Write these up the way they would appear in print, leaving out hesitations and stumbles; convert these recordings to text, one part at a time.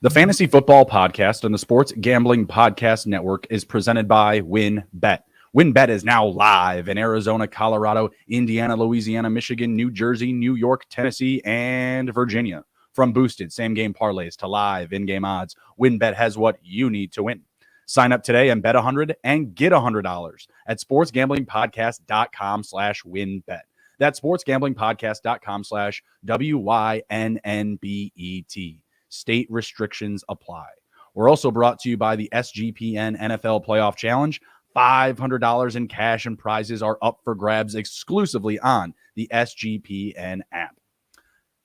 The Fantasy Football Podcast on the Sports Gambling Podcast Network is presented by WynnBET. WynnBET is now live in Arizona, Colorado, Indiana, Louisiana, Michigan, New Jersey, New York, Tennessee, and Virginia. From boosted same-game parlays to live in-game odds, WynnBET has what you need to win. Sign up today and bet $100 and get $100 at sportsgamblingpodcast.com/WynnBET. That's sportsgamblingpodcast.com/WYNNBET. State restrictions apply. We're also brought to you by the SGPN NFL Playoff Challenge. $500 in cash and prizes are up for grabs exclusively on the SGPN app.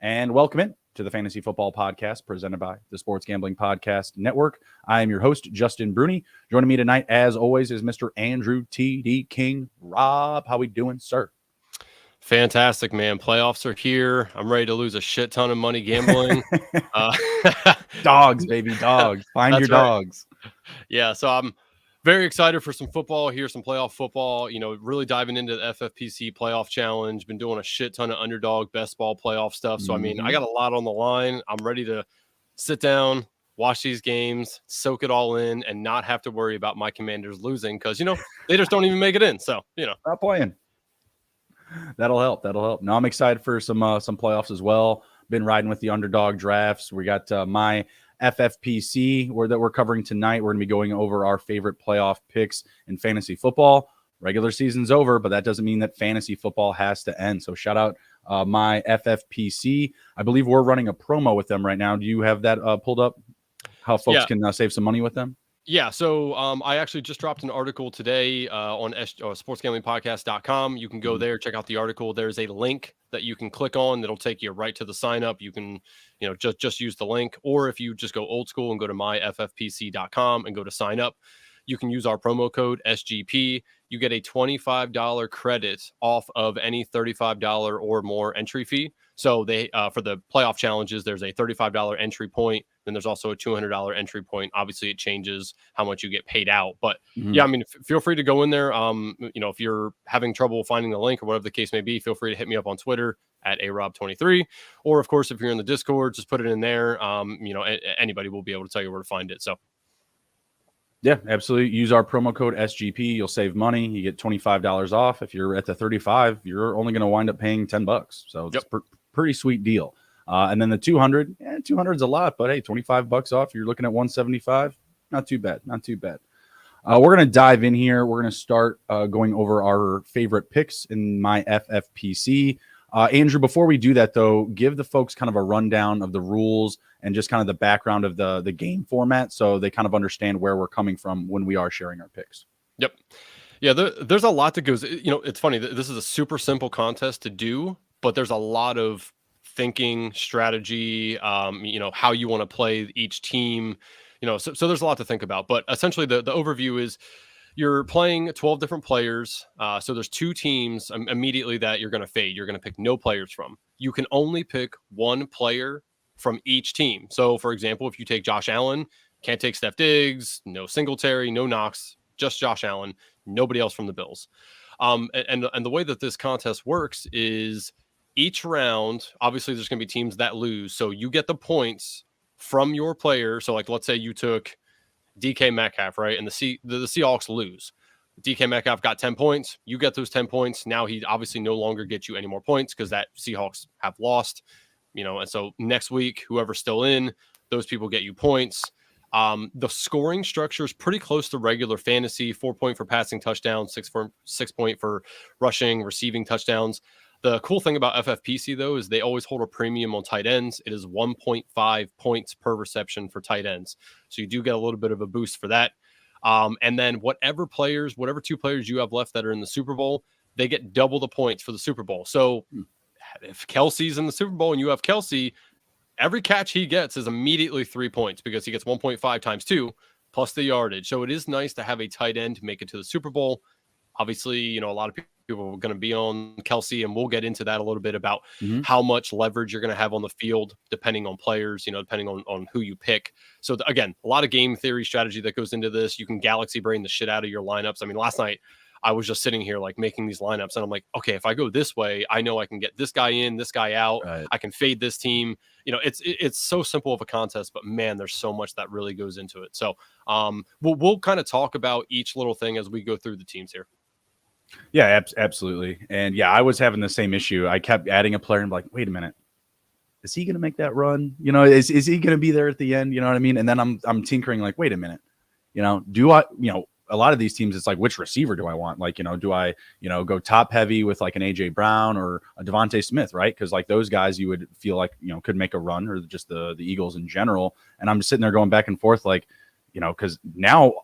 And welcome in to the Fantasy Football Podcast presented by the Sports Gambling Podcast Network. I am your host, Justin Bruni. Joining me tonight, as always, is Mr. Andrew T.D. King. Rob, how we doing, sir? Fantastic, man. Playoffs are here. I'm ready to lose a shit ton of money gambling. Dogs, baby, dogs. Find your dogs. Yeah, so I'm very excited for some football here, some playoff football. Really diving into the FFPC playoff challenge. Been doing a shit ton of underdog best ball playoff stuff. So, I got a lot on the line. I'm ready to sit down, watch these games, soak it all in, and not have to worry about my Commanders losing because, they just don't even make it in. So, Not playing. That'll help. No, I'm excited for some playoffs as well. Been riding with the underdog drafts. We got my FFPC that we're covering tonight. We're going to be going over our favorite playoff picks in fantasy football. Regular season's over, but that doesn't mean that fantasy football has to end. So shout out my FFPC. I believe we're running a promo with them right now. Do you have that pulled up? How folks can save some money with them? Yeah, so I actually just dropped an article today on sportsgamblingpodcast.com. You can go there, check out the article. There's a link that you can click on that'll take you right to the sign up. You can, just use the link, or if you just go old school and go to myffpc.com and go to sign up, you can use our promo code SGP. You get a $25 credit off of any $35 or more entry fee. So they for the playoff challenges, there's a $35 entry point. Then there's also a $200 entry point. Obviously, it changes how much you get paid out. But yeah, feel free to go in there. If you're having trouble finding the link or whatever the case may be, feel free to hit me up on Twitter at arob23. Or, of course, if you're in the Discord, just put it in there. Anybody will be able to tell you where to find it. So. Yeah, absolutely. Use our promo code SGP. You'll save money. You get $25 off. If you're at the 35, you're only going to wind up paying $10. So it's a pretty sweet deal. And then the 200, 200 is a lot, but hey, $25 off. You're looking at 175. Not too bad. We're going to dive in here. We're going to start going over our favorite picks in my FFPC. Andrew, before we do that, though, give the folks kind of a rundown of the rules and just kind of the background of the game format so they kind of understand where we're coming from when we are sharing our picks. Yep. Yeah, there's a lot that goes, it's funny. This is a super simple contest to do, but there's a lot of thinking, strategy, how you want to play each team, so there's a lot to think about. But essentially the overview is you're playing 12 different players. So there's two teams immediately that you're going to fade. You're going to pick no players from. You can only pick one player from each team. So, for example, if you take Josh Allen, can't take Steph Diggs, no Singletary, no Knox, just Josh Allen, nobody else from the Bills. And the way that this contest works is each round, obviously there's going to be teams that lose. So you get the points from your player. So like, let's say you took DK Metcalf, right? And the Seahawks lose. DK Metcalf got 10 points. You get those 10 points. Now he obviously no longer gets you any more points because that Seahawks have lost, and so next week, whoever's still in, those people get you points. The scoring structure is pretty close to regular fantasy. 4 point for passing touchdowns, 6 point for rushing, receiving touchdowns. The cool thing about FFPC, though, is they always hold a premium on tight ends. It is 1.5 points per reception for tight ends. So you do get a little bit of a boost for that. And then whatever two players you have left that are in the Super Bowl, they get double the points for the Super Bowl. So if Kelsey's in the Super Bowl and you have Kelsey, every catch he gets is immediately 3 points because he gets 1.5 times 2 plus the yardage. So it is nice to have a tight end to make it to the Super Bowl. Obviously, a lot of people are going to be on Kelsey, and we'll get into that a little bit about how much leverage you're going to have on the field, depending on players, depending on who you pick. So again, a lot of game theory strategy that goes into this. You can galaxy brain the shit out of your lineups. I mean, last night I was just sitting here like making these lineups, and I'm like, okay, if I go this way, I know I can get this guy in, this guy out. Right. I can fade this team. It's so simple of a contest, but man, there's so much that really goes into it. So we'll kind of talk about each little thing as we go through the teams here. Yeah, absolutely. And yeah, I was having the same issue. I kept adding a player and like, wait a minute, is he going to make that run? Is he going to be there at the end? You know what I mean? And then I'm tinkering like, wait a minute, do I, a lot of these teams, it's like, which receiver do I want? Like, do I, go top heavy with like an AJ Brown or a Devontae Smith, right? Because like those guys you would feel like, could make a run, or just the Eagles in general. And I'm just sitting there going back and forth, like, because now,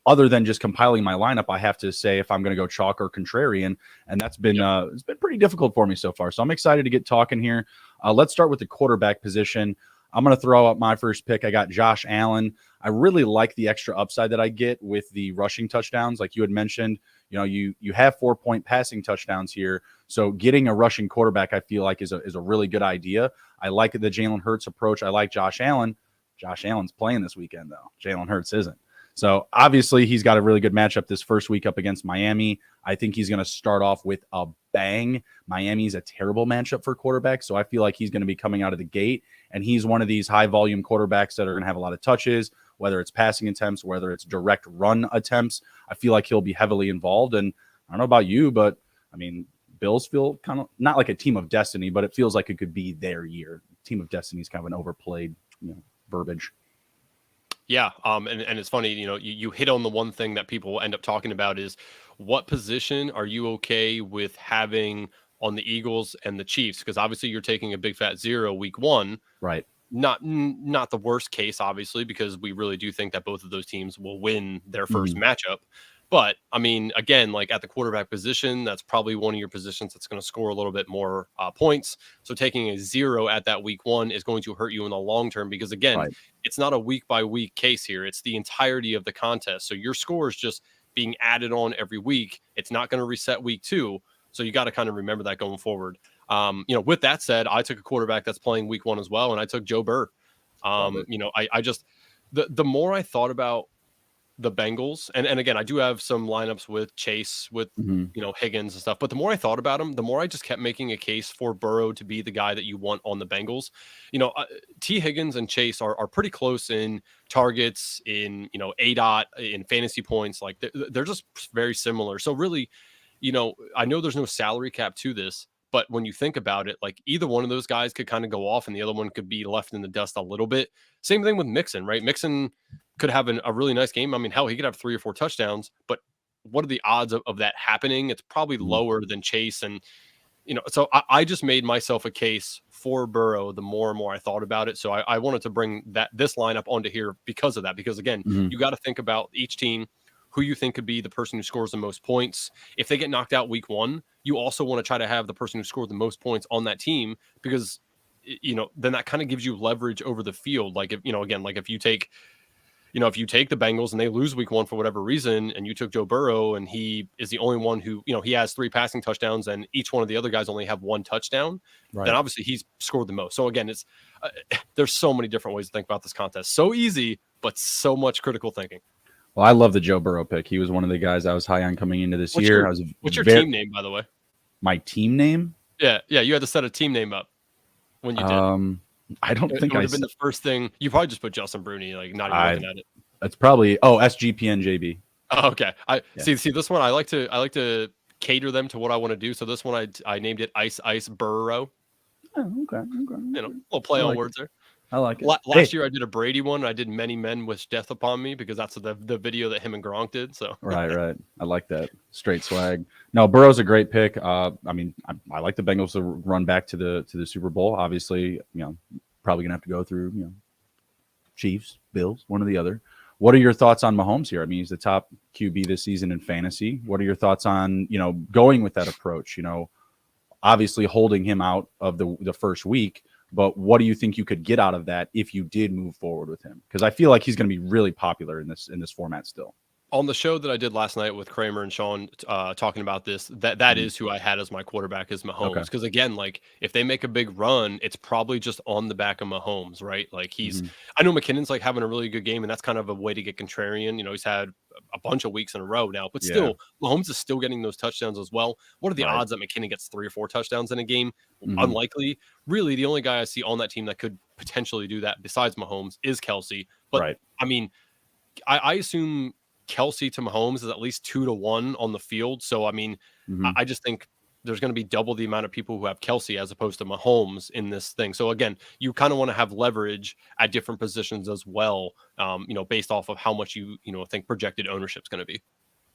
other than just compiling my lineup, I have to say if I'm going to go chalk or contrarian, and that's been it's been pretty difficult for me so far. So I'm excited to get talking here. Let's start with the quarterback position. I'm going to throw out my first pick. I got Josh Allen. I really like the extra upside that I get with the rushing touchdowns. Like you had mentioned, you have 4-point passing touchdowns here. So getting a rushing quarterback, I feel like is a really good idea. I like the Jalen Hurts approach. I like Josh Allen. Josh Allen's playing this weekend though. Jalen Hurts isn't. So obviously he's got a really good matchup this first week up against Miami. I think he's going to start off with a bang. Miami's a terrible matchup for quarterbacks, so I feel like he's going to be coming out of the gate, and he's one of these high-volume quarterbacks that are going to have a lot of touches, whether it's passing attempts, whether it's direct run attempts. I feel like he'll be heavily involved, and I don't know about you, but, I mean, Bills feel kind of not like a team of destiny, but it feels like it could be their year. Team of destiny is kind of an overplayed verbiage. Yeah, and it's funny, you hit on the one thing that people end up talking about is what position are you okay with having on the Eagles and the Chiefs? Because obviously you're taking a big fat 0 week 1. Right. Not the worst case, obviously, because we really do think that both of those teams will win their first matchup. But, I mean, again, like at the quarterback position, that's probably one of your positions that's going to score a little bit more points. So taking a 0 at that week 1 is going to hurt you in the long term because, again, it's not a week-by-week case here. It's the entirety of the contest. So your score is just being added on every week. It's not going to reset week 2. So you got to kind of remember that going forward. With that said, I took a quarterback that's playing week 1 as well, and I took Joe Burr. I just the more I thought about the Bengals, and again, I do have some lineups with Chase, with Higgins and stuff, but the more I thought about him, the more I just kept making a case for Burrow to be the guy that you want on the Bengals. T. Higgins and Chase are pretty close in targets, in ADOT, in fantasy points. Like they're just very similar. So really, I know there's no salary cap to this, but when you think about it, like either one of those guys could kind of go off and the other one could be left in the dust a little bit. Same thing with Mixon, right? Mixon could have a really nice game. I mean, hell, he could have 3 or 4 touchdowns, but what are the odds of that happening? It's probably lower than Chase. And, so I just made myself a case for Burrow the more and more I thought about it. So I wanted to bring this lineup onto here because of that, because again, you got to think about each team, who you think could be the person who scores the most points. If they get knocked out week 1, you also want to try to have the person who scored the most points on that team, because, then that kind of gives you leverage over the field. Like if, again, like if you take the Bengals and they lose week 1 for whatever reason, and you took Joe Burrow and he is the only one who, he has 3 passing touchdowns and each one of the other guys only have 1 touchdown, then obviously he's scored the most. So again, it's there's so many different ways to think about this contest. So easy, but so much critical thinking. Well, I love the Joe Burrow pick. He was one of the guys I was high on coming into this year. What's your team name, by the way? My team name? Yeah. You had to set a team name up when you did. I don't think it would have been the first thing. You probably just put Justin Bruni, like not even looking at it. That's probably SGPN JB. Oh, okay. See this one. I like to cater them to what I want to do. So this one I named it Ice Burrow. Oh, okay. Little play on words there. I like it. Last year I did a Brady one. I did Many Men Wish Death Upon Me because that's the video that him and Gronk did. So right. I like that straight swag. No, Burrow's a great pick. I mean, I like the Bengals to run back to the Super Bowl. Obviously, probably gonna have to go through Chiefs, Bills, one or the other. What are your thoughts on Mahomes here? I mean, he's the top QB this season in fantasy. What are your thoughts on going with that approach? Obviously holding him out of the first week. But what do you think you could get out of that if you did move forward with him? Because I feel like he's going to be really popular in this format still. on the show that I did last night with Kramer and Sean talking about this, that is who I had as my quarterback is Mahomes. Okay. Because again, like if they make a big run, it's probably just on the back of Mahomes, right? Like I know McKinnon's like having a really good game, and that's kind of a way to get contrarian. You know, he's had a bunch of weeks in a row now, but still, Mahomes is still getting those touchdowns as well. What are the odds that McKinnon gets 3 or 4 touchdowns in a game? Unlikely. Really, the only guy I see on that team that could potentially do that besides Mahomes is Kelsey. But I mean, I assume Kelsey to Mahomes is at least 2-1 on the field. So, I mean, I just think there's going to be double the amount of people who have Kelsey as opposed to Mahomes in this thing. So again, you kind of want to have leverage at different positions as well, you know, based off of how much you think projected ownership is going to be.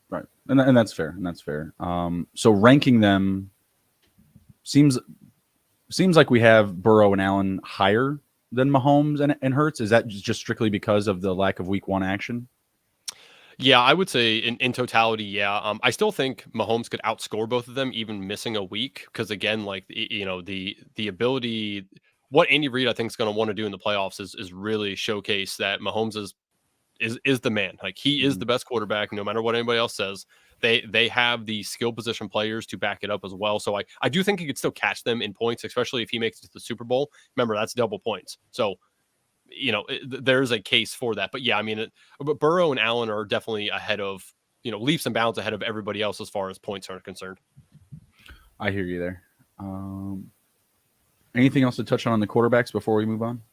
Right. And that's fair. And that's fair. So ranking them seems like we have Burrow and Allen higher than Mahomes and Hurts. Is that just strictly because of the lack of week 1 action? Yeah, I would say in totality, yeah. I still think Mahomes could outscore both of them, even missing a week. Because again, like you know, the ability, what Andy Reid I think is going to want to do in the playoffs is really showcase that Mahomes is the man. Like he is the best quarterback, no matter what anybody else says. They have the skill position players to back it up as well. So I do think he could still catch them in points, especially if he makes it to the Super Bowl. Remember, that's double points. So you know, there's a case for that. But yeah, I mean, but Burrow and Allen are definitely ahead of, you know, leaps and bounds ahead of everybody else as far as points are concerned. I hear you there. Anything else to touch on the quarterbacks before we move on?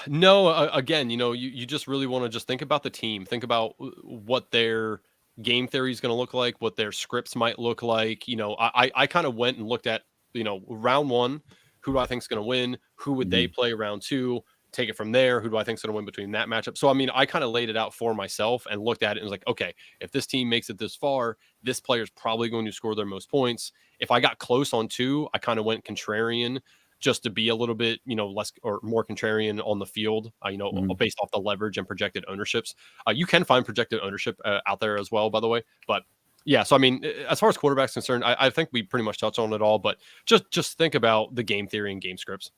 No, again, you know, you just really want to just think about the team, think about what their game theory is going to look like, what their scripts might look like. You know, I kind of went and looked at, you know, round 1, who do I think is going to win? Who would they play round 2? Take it from there. Who do I think is going to win between that matchup? So, I mean, I kind of laid it out for myself and looked at it and was like, okay, if this team makes it this far, this player is probably going to score their most points. If I got close on 2, I kind of went contrarian just to be a little bit, you know, less or more contrarian on the field, you know, based off the leverage and projected ownerships. You can find projected ownership out there as well, by the way. But yeah, so I mean, as far as quarterbacks concerned, I think we pretty much touched on it all, but just think about the game theory and game scripts.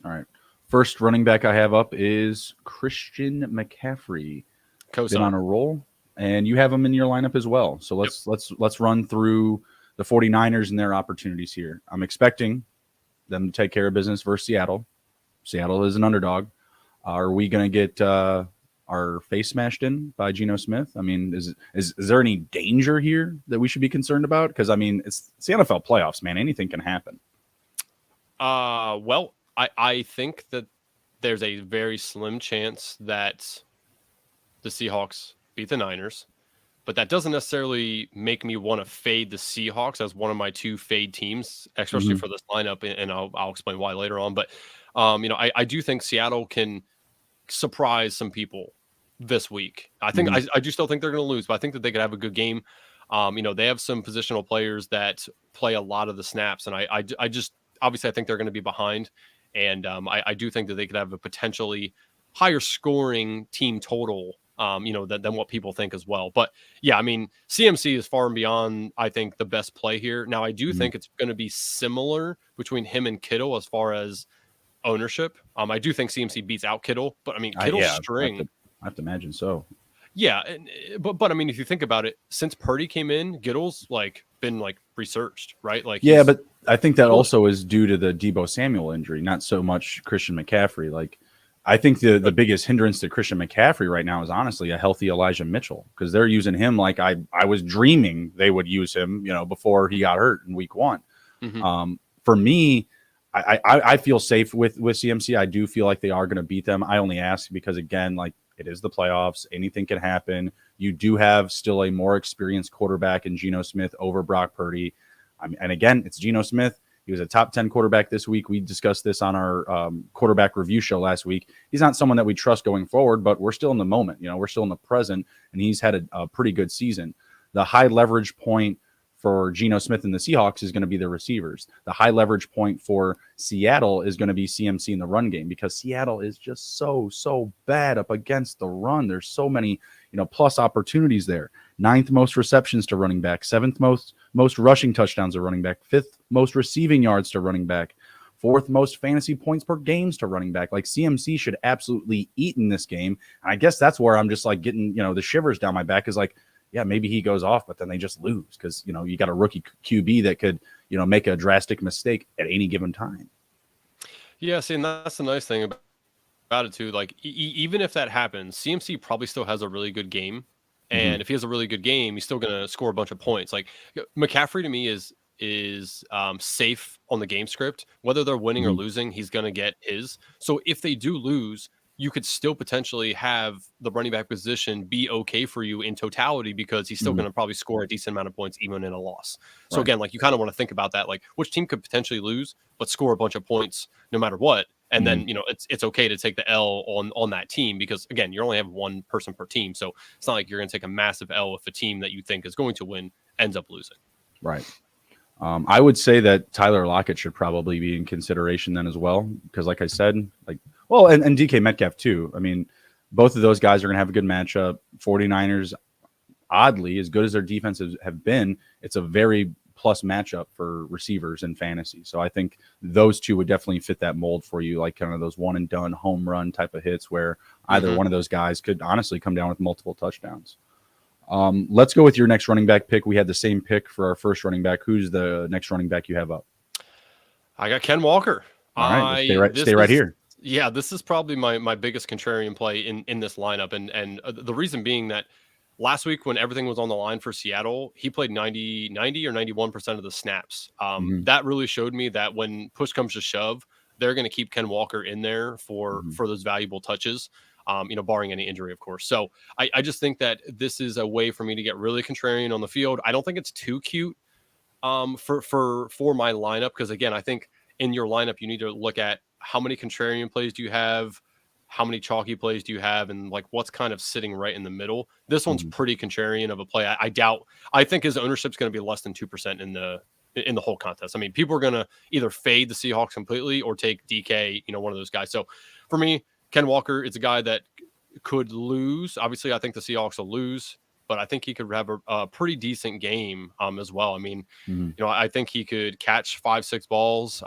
All right. First running back I have up is Christian McCaffrey. Been on a roll, and you have him in your lineup as well. So let's run through the 49ers and their opportunities here. I'm expecting them to take care of business versus Seattle. Seattle is an underdog. Are we going to get our face smashed in by Geno Smith? I mean, is there any danger here that we should be concerned about? Because I mean, it's the NFL playoffs, man. Anything can happen. Well, I think that there's a very slim chance that the Seahawks beat the Niners, but that doesn't necessarily make me want to fade the Seahawks as one of my 2 fade teams, especially for this lineup, and I'll explain why later on. But you know, I do think Seattle can surprise some people this week. I think I do still think they're going to lose, but I think that they could have a good game. You know, they have some positional players that play a lot of the snaps, and I just obviously I think they're going to be behind. And I do think that they could have a potentially higher scoring team total, you know, than what people think as well. But yeah, I mean, CMC is far and beyond, I think, the best play here. Now, I do think it's going to be similar between him and Kittle as far as ownership. I do think CMC beats out Kittle, but I mean, Kittle's string. I have to imagine so. Yeah, but I mean, if you think about it, since Purdy came in, Kittle's like been like researched, right? Like yeah, but I think that also is due to the Deebo Samuel injury, not so much Christian McCaffrey. Like, I think the biggest hindrance to Christian McCaffrey right now is honestly a healthy Elijah Mitchell, because they're using him like I was dreaming they would use him, you know, before he got hurt in week 1. For me, I feel safe with CMC. I do feel like they are going to beat them. I only ask because, again, like, it is the playoffs. Anything can happen. You do have still a more experienced quarterback in Geno Smith over Brock Purdy. And again, it's Geno Smith. He was a top 10 quarterback this week. We discussed this on our quarterback review show last week. He's not someone that we trust going forward, but we're still in the moment. You know, we're still in the present, and he's had a pretty good season. The high leverage point for Geno Smith and the Seahawks is going to be the receivers. The high leverage point for Seattle is going to be CMC in the run game, because Seattle is just so bad up against the run. There's so many, you know, plus opportunities there. 9th most receptions to running back, 7th most rushing touchdowns to running back, 5th most receiving yards to running back, fourth most fantasy points per games to running back. Like CMC should absolutely eat in this game. And I guess that's where I'm just like getting, the shivers down my back is like, yeah, maybe he goes off, but then they just lose because, you got a rookie QB that could, make a drastic mistake at any given time. Yeah, see, and that's the nice thing about it too. Like even if that happens, CMC probably still has a really good game. And if he has a really good game, he's still going to score a bunch of points. Like McCaffrey to me is safe on the game script. Whether they're winning or losing, he's going to get his. So if they do lose, you could still potentially have the running back position be okay for you in totality because he's still going to probably score a decent amount of points even in a loss. So again, like you kind of want to think about that, like which team could potentially lose but score a bunch of points no matter what. And then, it's okay to take the L on that team because, again, you only have one person per team. So it's not like you're going to take a massive L if a team that you think is going to win ends up losing. Right. I would say that Tyler Lockett should probably be in consideration then as well. Because like I said, and DK Metcalf too. I mean, both of those guys are going to have a good matchup. 49ers, oddly, as good as their defenses have been, it's a very plus matchup for receivers in fantasy. So I think those two would definitely fit that mold for you, like kind of those one and done home run type of hits where either one of those guys could honestly come down with multiple touchdowns. Let's go with your next running back pick. We had the same pick for our first running back. Who's the next running back you have up? I got Ken Walker. All right, stay right here. Yeah, this is probably my biggest contrarian play in this lineup. And the reason being that last week when everything was on the line for Seattle, he played 90 or 91% of the snaps. That really showed me that when push comes to shove, they're going to keep Ken Walker in there for those valuable touches, barring any injury, of course. So I just think that this is a way for me to get really contrarian on the field. I don't think it's too cute for my lineup because, again, I think in your lineup, you need to look at how many contrarian plays do you have, how many chalky plays do you have, and like what's kind of sitting right in the middle. This one's pretty contrarian of a play. I think his ownership's going to be less than 2% in the whole contest. I mean, people are going to either fade the Seahawks completely or take DK, one of those guys. So for me, Ken Walker is a guy that could lose. Obviously, I think the Seahawks will lose, but I think he could have a pretty decent game as well. I mean, I think he could catch 5-6 balls,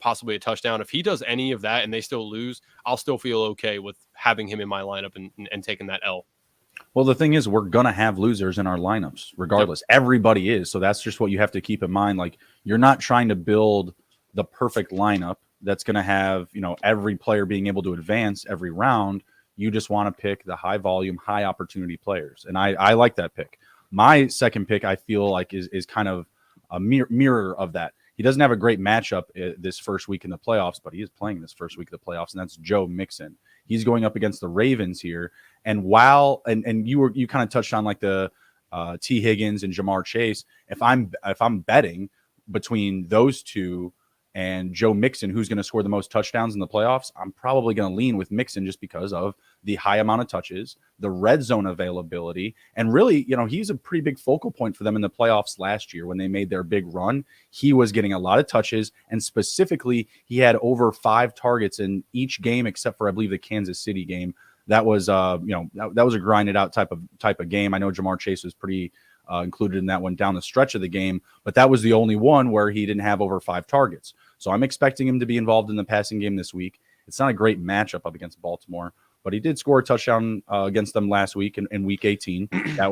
possibly a touchdown. If he does any of that and they still lose, I'll still feel okay with having him in my lineup and taking that L. Well, the thing is, we're going to have losers in our lineups regardless. Yep. Everybody is. So that's just what you have to keep in mind. Like, you're not trying to build the perfect lineup that's going to have, every player being able to advance every round. You just want to pick the high volume, high opportunity players. And I like that pick. My second pick, I feel like is kind of a mirror of that. He doesn't have a great matchup this first week in the playoffs, but he is playing this first week of the playoffs, and that's Joe Mixon. He's going up against the Ravens here. And and you kind of touched on like the T. Higgins and Jamar Chase. If I'm betting between those two and Joe Mixon, who's going to score the most touchdowns in the playoffs, I'm probably going to lean with Mixon just because of the high amount of touches, the red zone availability, and really, he's a pretty big focal point for them in the playoffs last year when they made their big run. He was getting a lot of touches, and specifically, he had over 5 targets in each game except for, I believe, the Kansas City game. That was, that was a grinded out type of game. I know Jamar Chase was pretty included in that one down the stretch of the game, but that was the only one where he didn't have over 5 targets. So I'm expecting him to be involved in the passing game this week. It's not a great matchup up against Baltimore, but he did score a touchdown against them last week in week 18.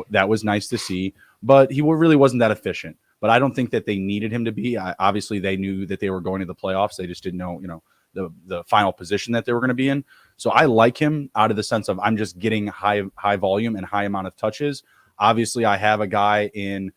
That was nice to see, but he really wasn't that efficient. But I don't think that they needed him to be. Obviously, they knew that they were going to the playoffs. They just didn't know, the final position that they were going to be in. So I like him out of the sense of I'm just getting high volume and high amount of touches. Obviously, I have a guy in,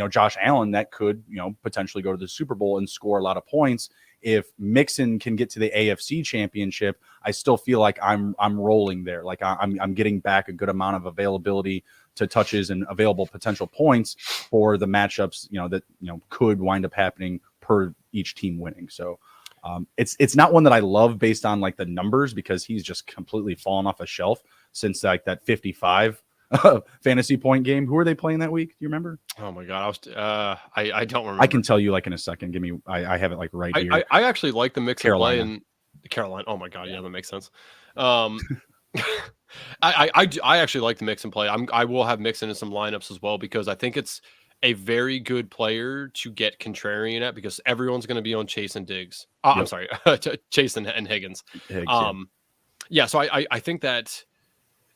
Josh Allen that could, potentially go to the Super Bowl and score a lot of points. If Mixon can get to the AFC Championship, I still feel like I'm rolling there. Like I'm getting back a good amount of availability to touches and available potential points for the matchups, that could wind up happening per each team winning. So it's not one that I love based on like the numbers because he's just completely fallen off a shelf since like that 55 fantasy point game. Who are they playing that week? Do you remember? Oh my God. I don't remember. I can tell you like in a second. Give me, I have it like right here. I actually like the mix of play in Carolina. Oh my God. Yeah, that makes sense. I actually like the mix and play. I will have Mixon in some lineups as well because I think it's a very good player to get contrarian at because everyone's going to be on Chase and Diggs. I'm Yep. sorry, Chase and Higgins. Higgs, Yeah, so I think that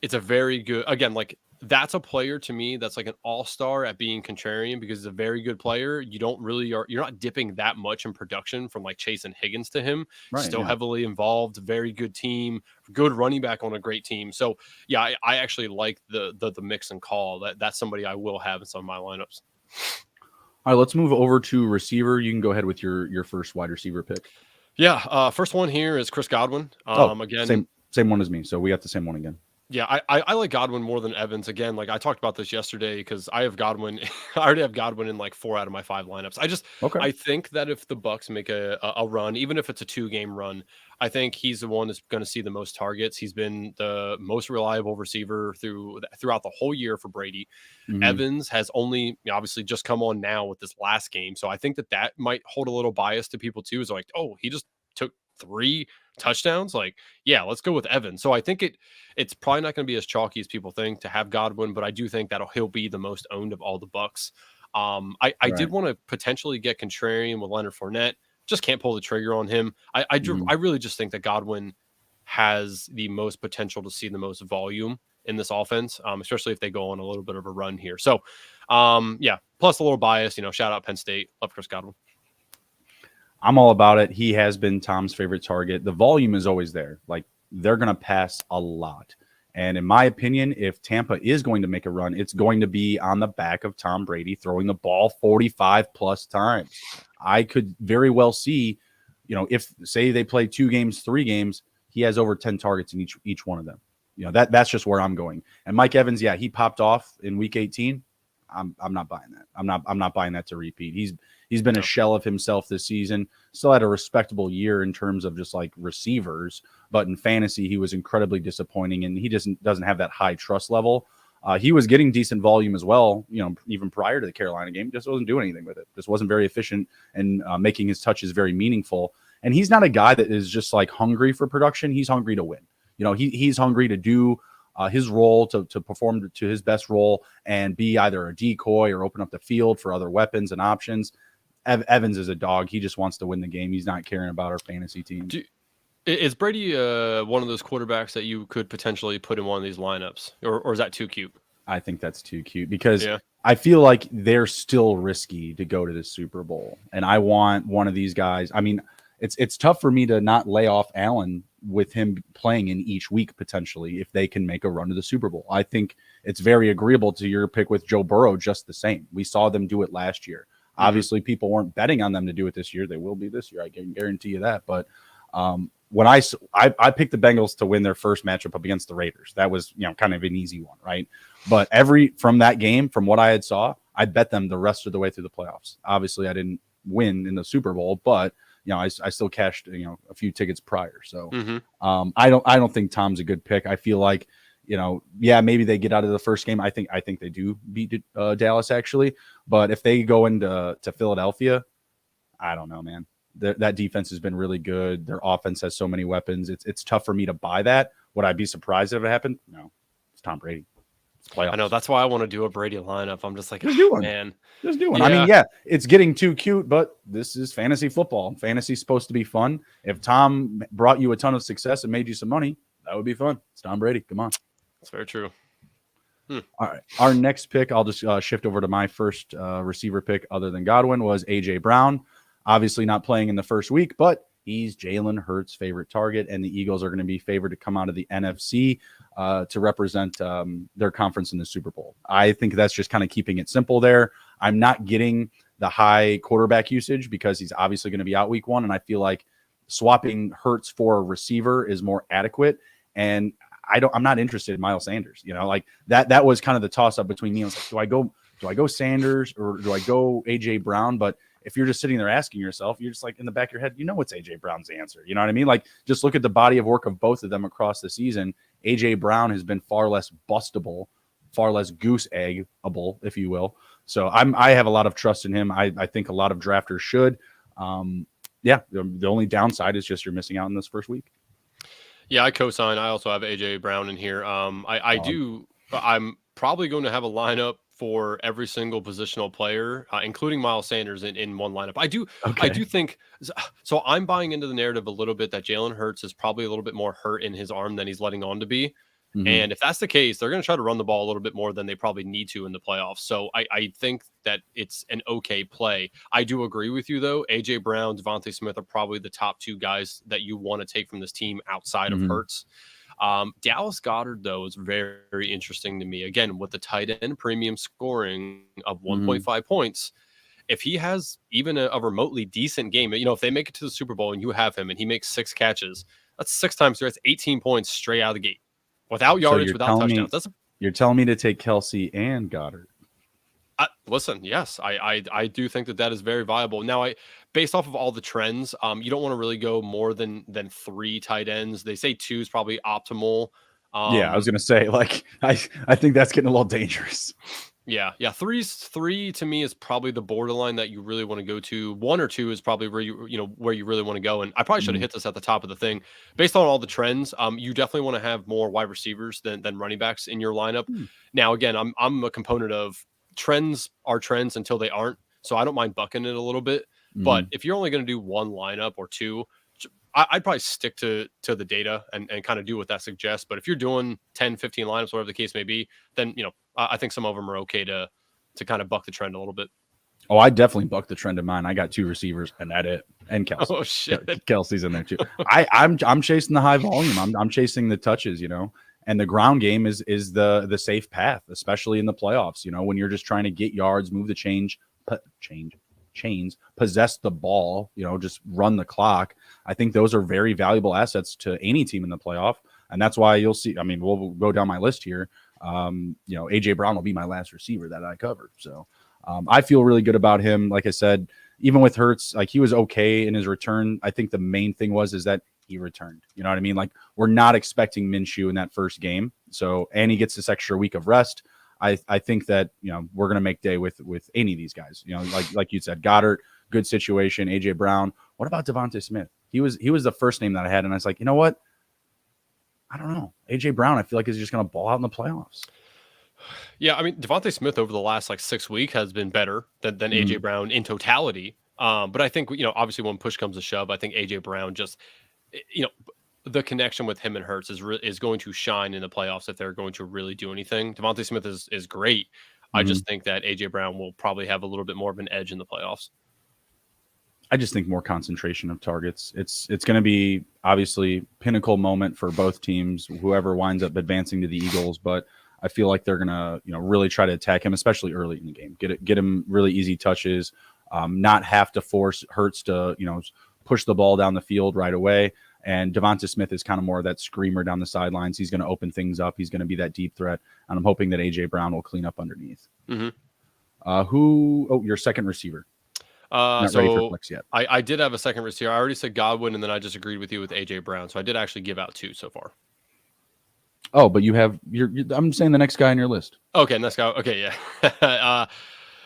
it's a very good, again, like that's a player to me that's like an all-star at being contrarian because he's a very good player. You don't really you're not dipping that much in production from like Chase and Higgins to him. right. Still Yeah. heavily involved, very good team, good running back on a great team. So yeah, I actually like the mix and call. That's somebody I will have in some of my lineups. All right, let's move over to receiver. You can go ahead with your first wide receiver pick. Yeah, first one here is Chris Godwin. Again, same one as me. So we got the same one again. Yeah, I like Godwin more than Evans. Again, like I talked about this yesterday because I have Godwin. I already have Godwin in like 4 out of my 5 lineups. Okay. I think that if the Bucks make a run, even if it's a 2-game run, I think he's the one that's going to see the most targets. He's been the most reliable receiver throughout the whole year for Brady. Mhm. Evans has only obviously just come on now with this last game, so I think that might hold a little bias to people too. Is like, oh, he just took 3 touchdowns. Like, yeah, let's go with Evans. So I think it's probably not going to be as chalky as people think to have Godwin, but I do think that he'll be the most owned of all the Bucks. I did want to potentially get contrarian with Leonard Fournette. Just can't pull the trigger on him. I really just think that Godwin has the most potential to see the most volume in this offense, especially if they go on a little bit of a run here. So, yeah, plus a little bias. Shout out Penn State. Love Chris Godwin. I'm all about it. He has been Tom's favorite target. The volume is always there. Like, they're going to pass a lot. And in my opinion, if Tampa is going to make a run, it's going to be on the back of Tom Brady throwing the ball 45 plus times. I could very well see, if say they play 2 games, 3 games, he has over 10 targets in each one of them. That's just where I'm going. And Mike Evans, yeah, he popped off in week 18. I'm not buying that. I'm not buying that to repeat. He's been a shell of himself this season. Still had a respectable year in terms of just like receivers, but in fantasy he was incredibly disappointing, and he doesn't have that high trust level. He was getting decent volume as well, even prior to the Carolina game. Just wasn't doing anything with it. Just wasn't very efficient and making his touches very meaningful. And he's not a guy that is just like hungry for production. He's hungry to win. He's hungry to do his role, to perform to his best role and be either a decoy or open up the field for other weapons and options. Evans is a dog. He just wants to win the game. He's not caring about our fantasy team. Is Brady one of those quarterbacks that you could potentially put in one of these lineups, or is that too cute? I think that's too cute because I feel like they're still risky to go to the Super Bowl, and I want one of these guys. I mean, it's tough for me to not lay off Allen with him playing in each week potentially if they can make a run to the Super Bowl. I think it's very agreeable to your pick with Joe Burrow, just the same. We saw them do it last year. Obviously, people weren't betting on them to do it this year. They will be this year. I can guarantee you that. But when I picked the Bengals to win their first matchup up against the Raiders, that was kind of an easy one, right? But from that game, from what I had saw, I bet them the rest of the way through the playoffs. Obviously, I didn't win in the Super Bowl, but I still cashed a few tickets prior. So I don't think Tom's a good pick. I feel like maybe they get out of the first game. I think they do beat Dallas actually, but if they go into Philadelphia, I don't know, man. That defense has been really good. Their offense has so many weapons. It's tough for me to buy that. Would I be surprised if it happened? No, it's Tom Brady. I know, that's why I want to do a Brady lineup. I'm just like, just do one. Man, just do one. Yeah. I mean, it's getting too cute, but this is fantasy football. Fantasy's supposed to be fun. If Tom brought you a ton of success and made you some money, that would be fun. It's Tom Brady. Come on. That's very true. All right. Our next pick, I'll just shift over to my first receiver pick other than Godwin, was A.J. Brown. Obviously not playing in the first week, but he's Jalen Hurts' favorite target, and the Eagles are going to be favored to come out of the NFC to represent their conference in the Super Bowl. I think that's just kind of keeping it simple there. I'm not getting the high quarterback usage because he's obviously going to be out week 1, and I feel like swapping Hurts for a receiver is more adequate. And I'm not interested in Miles Sanders. Like that was kind of the toss up between me. I was like, do I go Sanders or do I go AJ Brown? But if you're just sitting there asking yourself, you're just like in the back of your head, it's AJ Brown's answer. You know what I mean? Like, just look at the body of work of both of them across the season. AJ Brown has been far less bustable, far less goose eggable, if you will. So I have a lot of trust in him. I think a lot of drafters should. The only downside is just you're missing out in this first week. Yeah, I co-sign. I also have AJ Brown in here. I'm probably going to have a lineup for every single positional player, including Miles Sanders in one lineup. I do think so. I'm buying into the narrative a little bit that Jalen Hurts is probably a little bit more hurt in his arm than he's letting on to be. And if that's the case, they're going to try to run the ball a little bit more than they probably need to in the playoffs. So I think that it's an okay play. I do agree with you, though. A.J. Brown, Devontae Smith are probably the top two guys that you want to take from this team outside of Hurts. Dallas Goedert, though, is very, very interesting to me. Again, with the tight end premium scoring of 1.5 points, if he has even a remotely decent game, if they make it to the Super Bowl and you have him and he makes 6 catches, that's 6 times 3. That's 18 points straight out of the gate. Without yardage, without touchdowns. You're telling me to take Kelsey and Goddard. Listen, yes, I do think that is very viable. Now, based off of all the trends, you don't want to really go more than 3 tight ends. They say 2 is probably optimal. Yeah, I was gonna say, I think that's getting a little dangerous. Yeah. 3 to me is probably the borderline that you really want to go to. 1 or 2 is probably where where you really want to go. And I probably should have hit this at the top of the thing. Based on all the trends, you definitely want to have more wide receivers than running backs in your lineup. Now, again, I'm a component of trends are trends until they aren't. So I don't mind bucking it a little bit. But if you're only going to do 1 lineup or 2, I'd probably stick to the data and kind of do what that suggests. But if you're doing 10, 15 lineups, whatever the case may be, then, I think some of them are okay to kind of buck the trend a little bit. Oh, I definitely bucked the trend in mine. I got 2 receivers and that's it. And Kelsey. Oh, shit. Kelsey's in there too. I'm chasing the high volume. I'm chasing the touches, and the ground game is the safe path, especially in the playoffs, when you're just trying to get yards, move the chains, possess the ball, just run the clock. I think those are very valuable assets to any team in the playoff. And that's why you'll see, we'll go down my list here. A.J. Brown will be my last receiver that I covered. So I feel really good about him. Like I said, even with Hurts, he was okay in his return. I think the main thing was that he returned. You know what I mean? We're not expecting Minshew in that first game. So, and he gets this extra week of rest. I think that, we're going to make day with any of these guys, like you said, Goddard, good situation. A.J. Brown. What about Devontae Smith? He was the first name that I had. And I was like, you know what? I don't know. A.J. Brown, I feel like, is just going to ball out in the playoffs. Yeah, Devontae Smith over the last 6 weeks has been better than A.J. Brown in totality. But I think, obviously when push comes to shove, I think A.J. Brown just, the connection with him and Hurts is going to shine in the playoffs if they're going to really do anything. Devontae Smith is great. I just think that A.J. Brown will probably have a little bit more of an edge in the playoffs. I just think more concentration of targets. It's going to be obviously pinnacle moment for both teams, whoever winds up advancing to the Eagles. But I feel like they're going to, really try to attack him, especially early in the game. Get him really easy touches, not have to force Hurts to, push the ball down the field right away. And Devonta Smith is kind of more of that screamer down the sidelines. He's going to open things up. He's going to be that deep threat. And I'm hoping that A.J. Brown will clean up underneath. Your second receiver. Not ready for flex yet. I did have a second receiver. I already said Godwin, and then I just agreed with you with A.J. Brown. So I did actually give out 2 so far. Oh, but you have I'm saying the next guy on your list. Okay, next guy. Okay, yeah.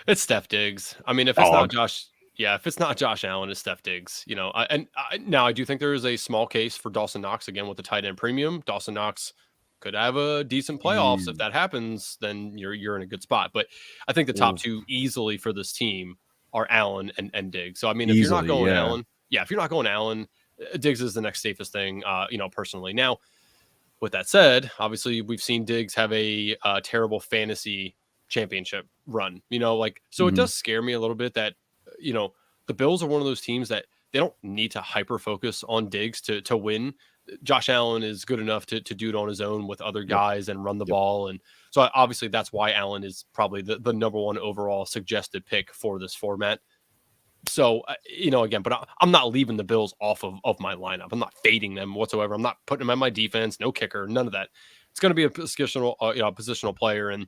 It's Steph Diggs. If it's not Josh... Yeah, if it's not Josh Allen, it's Steph Diggs. Now I do think there is a small case for Dawson Knox again with the tight end premium. Dawson Knox could have a decent playoffs. If that happens, then you're in a good spot. But I think the top 2 easily for this team are Allen and Diggs. So if you're not going Allen, if you're not going Allen, Diggs is the next safest thing. Personally. Now, with that said, obviously we've seen Diggs have a terrible fantasy championship run. So it does scare me a little bit that. The Bills are one of those teams that they don't need to hyper focus on Diggs to win. Josh Allen is good enough to do it on his own with other guys and run the ball. And so obviously that's why Allen is probably the number 1 overall suggested pick for this format. So, again, but I'm not leaving the Bills off of my lineup. I'm not fading them whatsoever. I'm not putting them on my defense, no kicker, none of that. It's going to be a positional player. And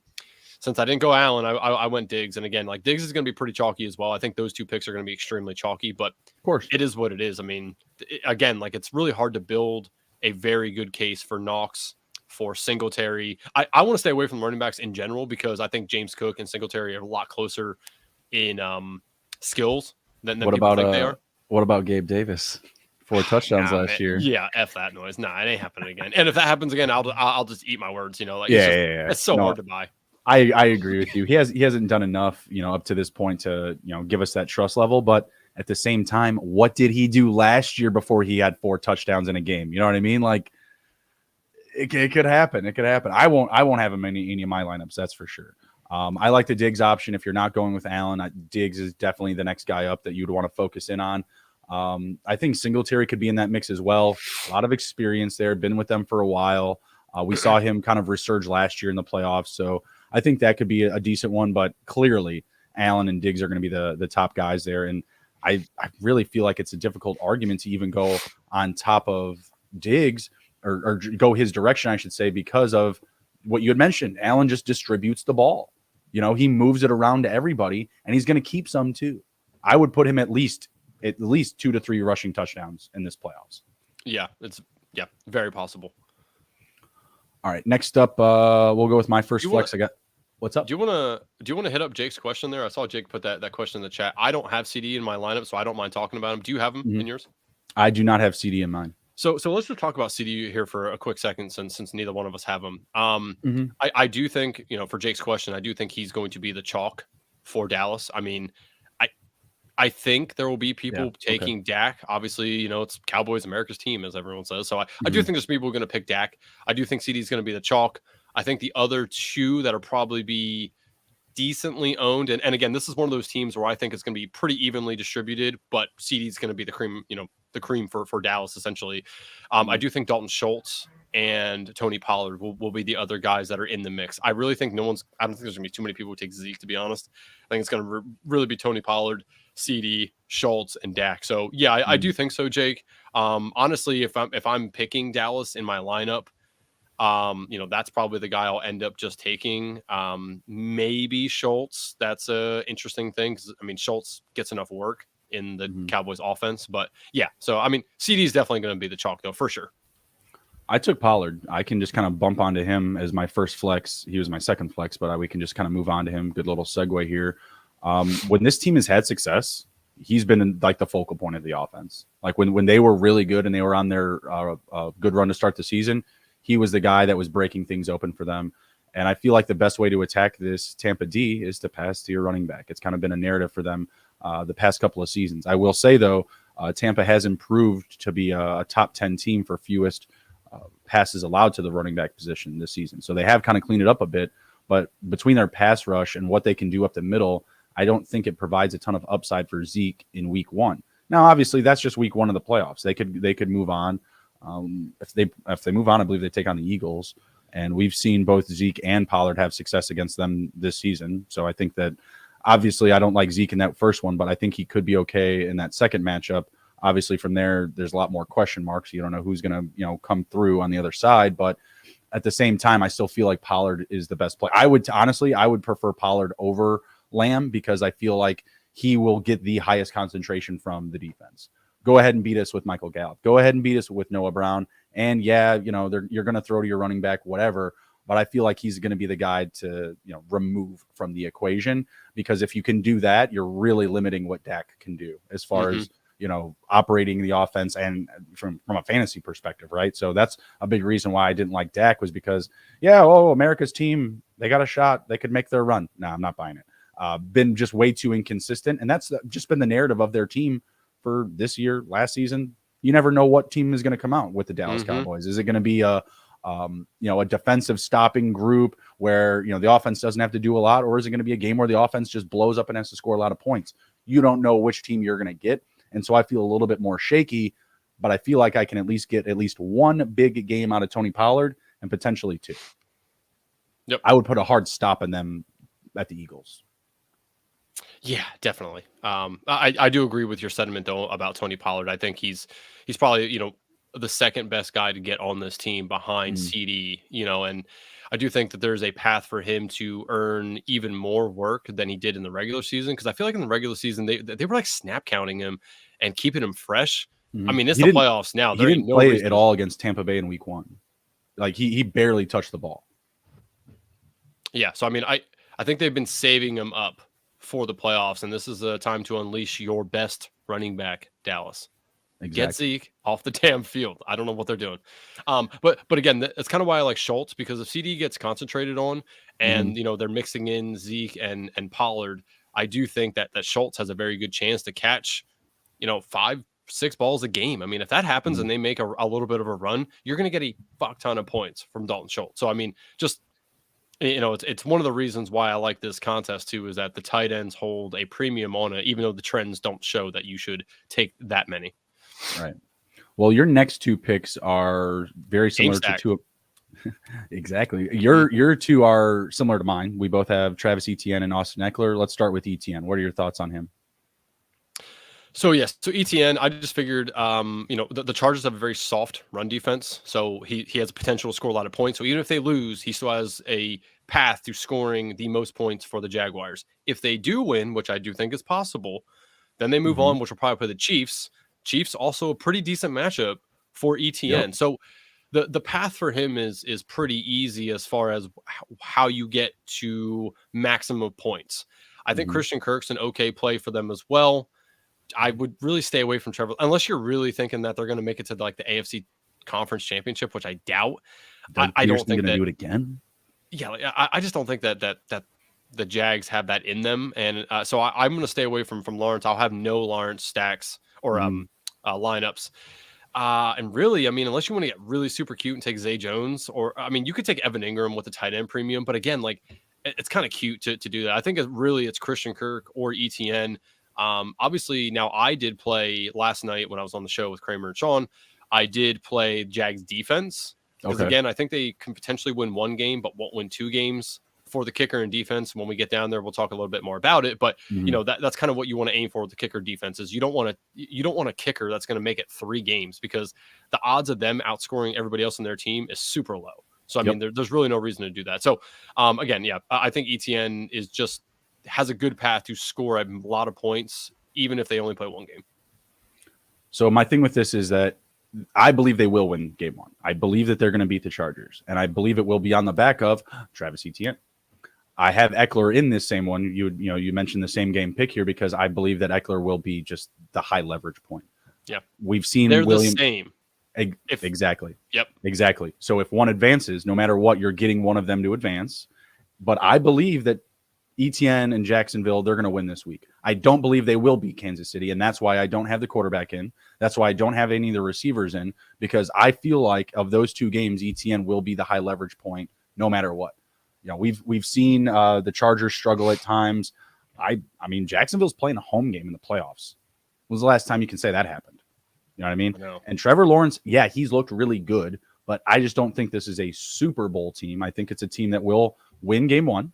since I didn't go Allen, I went Diggs. And again, Diggs is going to be pretty chalky as well. I think those 2 picks are going to be extremely chalky, but of course it is what it is. Again, it's really hard to build a very good case for Knox, for Singletary. I want to stay away from running backs in general because I think James Cook and Singletary are a lot closer in skills than people think they are. What about Gabe Davis? 4 touchdowns last year. Yeah, F that noise. Nah, it ain't happening again. And if that happens again, I'll just eat my words. It's so hard to buy. I agree with you. He hasn't done enough, up to this point to, give us that trust level. But at the same time, what did he do last year before he had 4 touchdowns in a game? You know what I mean? Like it could happen. It could happen. I won't have him in any of my lineups. That's for sure. I like the Diggs option. If you're not going with Allen, Diggs is definitely the next guy up that you'd want to focus in on. I think Singletary could be in that mix as well. A lot of experience there, been with them for a while. We saw him kind of resurge last year in the playoffs. So I think that could be a decent one, but clearly Allen and Diggs are going to be the top guys there. And I really feel like it's a difficult argument to even go on top of Diggs or go his direction, I should say, because of what you had mentioned. Allen just distributes the ball. He moves it around to everybody, and he's going to keep some too. I would put him at least 2 to 3 rushing touchdowns in this playoffs. Yeah, very possible. All right, next up, we'll go with my first flex. What's up? Do you want to hit up Jake's question there? I saw Jake put that question in the chat. I don't have CD in my lineup, so I don't mind talking about him. Do you have him in yours? I do not have CD in mine. So let's just talk about CD here for a quick second, since neither one of us have him. I do think, for Jake's question, I do think he's going to be the chalk for Dallas. I mean, I think there will be people taking Dak. Obviously, it's Cowboys, America's team, as everyone says. So I do think there's people going to pick Dak. I do think CD is going to be the chalk. I think the other two that are probably be decently owned, and again, this is one of those teams where I think it's going to be pretty evenly distributed, but CD is going to be the cream, the cream for Dallas, essentially. I do think Dalton Schultz and Tony Pollard will be the other guys that are in the mix. I really think I don't think there's going to be too many people who take Zeke, to be honest. I think it's going to really be Tony Pollard, CD, Schultz, and Dak. So yeah, I do think so, Jake. Honestly, if I'm picking Dallas in my lineup, that's probably the guy I'll end up just taking. Maybe Schultz. That's a interesting thing, because Schultz gets enough work in the Cowboys offense. But yeah, so CD is definitely going to be the chalk though, for sure. I took Pollard. I can just kind of bump onto him as my first flex. He was my second flex, but we can just kind of move on to him. Good little segue here. When this team has had success, he's been like the focal point of the offense. Like when they were really good and they were on their good run to start the season, he was the guy that was breaking things open for them. And I feel like the best way to attack this Tampa D is to pass to your running back. It's kind of been a narrative for them the past couple of seasons. I will say, though, Tampa has improved to be a top 10 team for fewest passes allowed to the running back position this season. So they have kind of cleaned it up a bit. But between their pass rush and what they can do up the middle, I don't think it provides a ton of upside for Zeke in week 1. Now, obviously, that's just week 1 of the playoffs. They could move on. If they move on, I believe they take on the Eagles, and we've seen both Zeke and Pollard have success against them this season. So I think that obviously I don't like Zeke in that first one, but I think he could be okay in that second matchup. Obviously from there's a lot more question marks. You don't know who's going to, come through on the other side, but at the same time, I still feel like Pollard is the best play. I would prefer Pollard over Lamb, because I feel like he will get the highest concentration from the defense. Go ahead and beat us with Michael Gallup. Go ahead and beat us with Noah Brown. And yeah, you're going to throw to your running back, whatever. But I feel like he's going to be the guy to, remove from the equation, because if you can do that, you're really limiting what Dak can do as far as, operating the offense and from a fantasy perspective, right? So that's a big reason why I didn't like Dak, was because, America's team, they got a shot. They could make their run. No, I'm not buying it. Been just way too inconsistent. And that's just been the narrative of their team for this year, last season. You never know what team is going to come out with the Dallas Cowboys. Is it going to be a defensive stopping group where, the offense doesn't have to do a lot, or is it going to be a game where the offense just blows up and has to score a lot of points? You don't know which team you're going to get. And so I feel a little bit more shaky, but I feel like I can at least get at least one big game out of Tony Pollard and potentially 2. Yep. I would put a hard stop on them at the Eagles. Yeah, definitely. I do agree with your sentiment though about Tony Pollard. I think he's probably, the second best guy to get on this team behind CD, and I do think that there's a path for him to earn even more work than he did in the regular season. Cause I feel like in the regular season, they were like snap counting him and keeping him fresh. It's the playoffs now. He didn't play at all against Tampa Bay in week 1. Like he barely touched the ball. Yeah. So, I think they've been saving him up for the playoffs, and this is a time to unleash your best running back, Dallas. Get Zeke off the damn field. I don't know what they're doing. But again, that's kind of why I like Schultz, because if CD gets concentrated on and they're mixing in Zeke and Pollard, I do think that Schultz has a very good chance to catch 5-6 balls a game. I mean, if that happens and they make a little bit of a run, you're going to get a fuck ton of points from Dalton Schultz. So I mean, just it's one of the reasons why I like this contest too, is that the tight ends hold a premium on it, even though the trends don't show that you should take that many. Right. Well, your next two picks are very similar to two. Exactly. Your two are similar to mine. We both have Travis Etienne and Austin Eckler. Let's start with Etienne. What are your thoughts on him? So yes, so Etienne, I just figured, the Chargers have a very soft run defense, so he has potential to score a lot of points. So even if they lose, he still has a path to scoring the most points for the Jaguars. If they do win, which I do think is possible, then they move on, which will probably play the Chiefs. Chiefs also a pretty decent matchup for Etienne. Yep. So the path for him is pretty easy as far as how you get to maximum points. I think Christian Kirk's an okay play for them as well. I would really stay away from Trevor, unless you're really thinking that they're going to make it to like the AFC Conference Championship, which I doubt. I don't think that do it again. Yeah, I just don't think that the Jags have that in them, and so I'm going to stay away from Lawrence. I'll have no Lawrence stacks or lineups. And really, I mean, unless you want to get really super cute and take Zay Jones, or I mean, you could take Evan Ingram with the tight end premium, but again, like it's kind of cute to do that. I think it's Christian Kirk or Etienne. Obviously, now I did play last night when I was on the show with Kramer and Sean. I did play Jags defense because again, I think they can potentially win one game, but won't win two games for the kicker and defense. When we get down there, we'll talk a little bit more about it. But that's kind of what you want to aim for with the kicker defense. Is you don't want a kicker that's going to make it 3 games, because the odds of them outscoring everybody else in their team is super low. So I mean, there's really no reason to do that. So again, I think Etienne has a good path to score a lot of points, even if they only play one game. So my thing with this is that I believe they will win game 1. I believe that they're going to beat the Chargers, and I believe it will be on the back of Travis Etienne. I have Eckler in this same one. You mentioned the same game pick here because I believe that Eckler will be just the high leverage point. Yeah, we've seen they're the same. Exactly. Yep. Exactly. So if one advances, no matter what, you're getting one of them to advance. But I believe that Etienne and Jacksonville, they're going to win this week. I don't believe they will beat Kansas City, and that's why I don't have the quarterback in. That's why I don't have any of the receivers in, because I feel like of those 2 games, Etienne will be the high leverage point no matter what. We've seen the Chargers struggle at times. I mean, Jacksonville's playing a home game in the playoffs. When was the last time you can say that happened? You know what I mean? And Trevor Lawrence, he's looked really good, but I just don't think this is a Super Bowl team. I think it's a team that will win game 1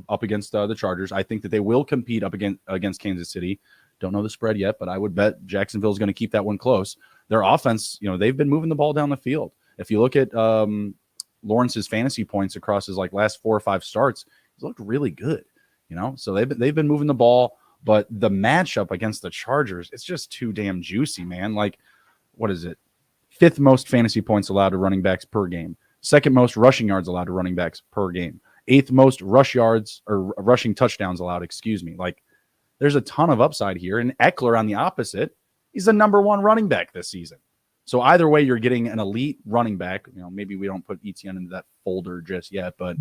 up against the Chargers. I think that they will compete up against Kansas City. Don't know the spread yet, but I would bet Jacksonville is going to keep that one close. Their offense, they've been moving the ball down the field. If you look at Lawrence's fantasy points across his last 4 or 5 starts, he's looked really good. So they've been moving the ball, but the matchup against the Chargers, it's just too damn juicy, man. What is it? 5th most fantasy points allowed to running backs per game. 2nd most rushing yards allowed to running backs per game. 8th most rushing touchdowns allowed. There's a ton of upside here. And Eckler on the opposite, he's the number 1 running back this season. So either way, you're getting an elite running back. Maybe we don't put Etienne into that folder just yet, but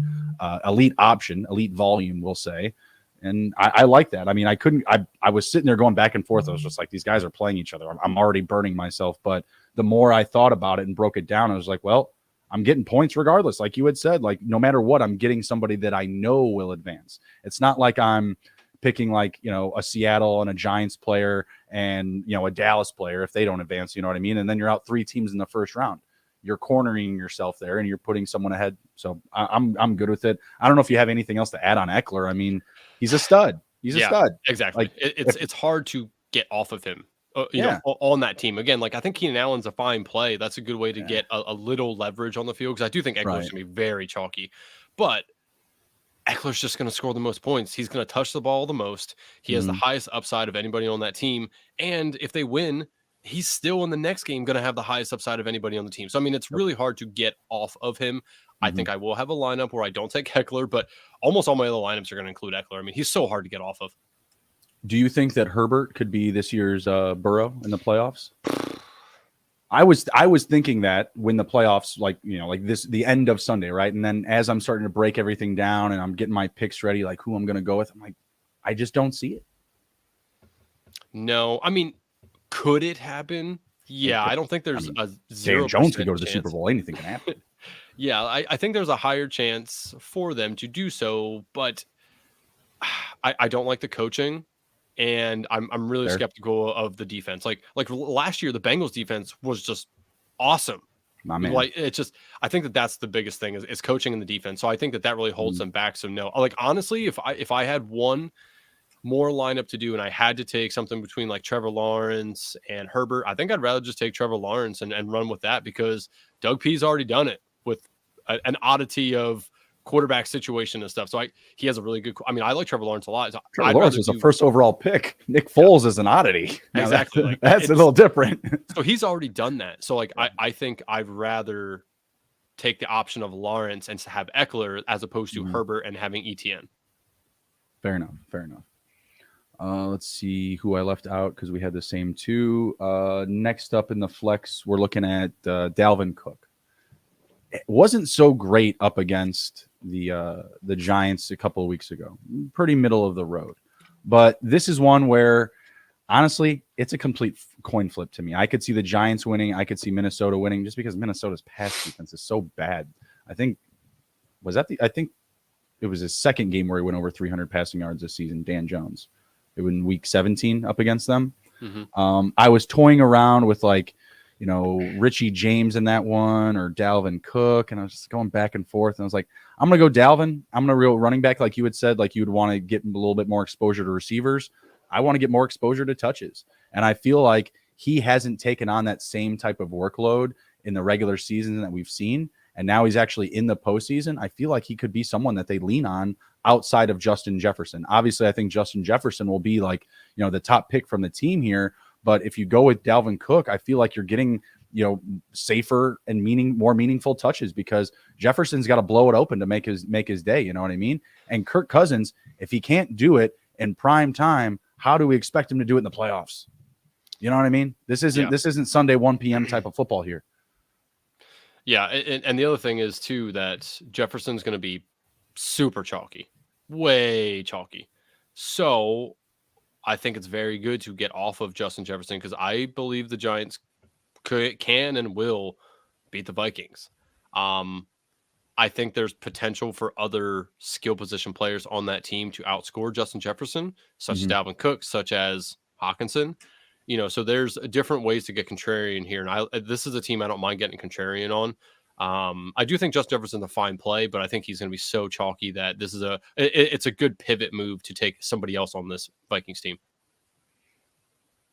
elite option, elite volume, we'll say. And I like that. I mean, I was sitting there going back and forth. I was just like, these guys are playing each other. I'm already burning myself. But the more I thought about it and broke it down, I was like, well, I'm getting points regardless. Like you had said, no matter what, I'm getting somebody that I know will advance. It's not like I'm picking a Seattle and a Giants player and, a Dallas player if they don't advance, you know what I mean? And then you're out 3 teams in the first round. You're cornering yourself there and you're putting someone ahead. So I'm good with it. I don't know if you have anything else to add on Eckler. I mean, he's a stud. He's a stud. Exactly. It's hard to get off of him. On that team. Again, I think Keenan Allen's a fine play. That's a good way to get a little leverage on the field, because I do think Eckler's going to be very chalky. But Eckler's just going to score the most points. He's going to touch the ball the most. He has the highest upside of anybody on that team. And if they win, he's still in the next game going to have the highest upside of anybody on the team. So, I mean, it's really hard to get off of him. I think I will have a lineup where I don't take Eckler, but almost all my other lineups are going to include Eckler. I mean, he's so hard to get off of. Do you think that Herbert could be this year's Burrow in the playoffs? I was thinking that when the playoffs, like, like the end of Sunday, right? And then as I'm starting to break everything down and I'm getting my picks ready, like who I'm going to go with, I'm like, I just don't see it. No, I mean, could it happen? Yeah, I don't think there's a 0% Dan Jones could go to the chance. Super Bowl. Anything can happen. Yeah, I think there's a higher chance for them to do so, but I don't like the coaching, and I'm really skeptical of the defense. Like last year, the Bengals defense was just awesome. My man. Like it's just, I think that's the biggest thing is coaching in the defense. So I think that really holds them back. So no, like honestly, if I had one more lineup to do and I had to take something between like Trevor Lawrence and Herbert, I think I'd rather just take Trevor Lawrence and run with that, because Doug P's already done it with an oddity of quarterback situation and stuff. So he has a really good, I mean, I like Trevor Lawrence a lot. So Trevor Lawrence was the first overall pick. Nick Foles is an oddity. Exactly. That's a little different. So he's already done that. So like, I think I'd rather take the option of Lawrence and have Eckler as opposed to Herbert and having ETN. Fair enough. Let's see who I left out because we had the same two. Next up in the flex, we're looking at Dalvin Cook. It wasn't so great up against the Giants a couple of weeks ago. Pretty middle of the road. But this is one where, honestly, it's a complete coin flip to me. I could see the Giants winning. I could see Minnesota winning just because Minnesota's pass defense is so bad. I think it was his second game where he went over 300 passing yards this season, Dan Jones. It was in week 17 up against them. Mm-hmm. I was toying around with Richie James in that one or Dalvin Cook, and I was just going back and forth. And I was like, I'm going to go Dalvin. I'm going to real running back, like you had said, like you would want to get a little bit more exposure to receivers. I want to get more exposure to touches. And I feel like he hasn't taken on that same type of workload in the regular season that we've seen. And now he's actually in the postseason. I feel like he could be someone that they lean on outside of Justin Jefferson. Obviously, I think Justin Jefferson will be the top pick from the team here. But if you go with Dalvin Cook, I feel like you're getting, safer and more meaningful touches because Jefferson's got to blow it open to make his day. You know what I mean? And Kirk Cousins, if he can't do it in prime time, how do we expect him to do it in the playoffs? You know what I mean? This isn't Sunday 1 p.m. type of football here. Yeah, and the other thing is too that Jefferson's going to be super chalky, way chalky. So I think it's very good to get off of Justin Jefferson because I believe the Giants can and will beat the Vikings. I think there's potential for other skill position players on that team to outscore Justin Jefferson, such as Dalvin Cook, such as Hawkinson. So there's different ways to get contrarian here. And this is a team I don't mind getting contrarian on. I do think Justin Jefferson's a fine play, but I think he's going to be so chalky that this is it's a good pivot move to take somebody else on this Vikings team.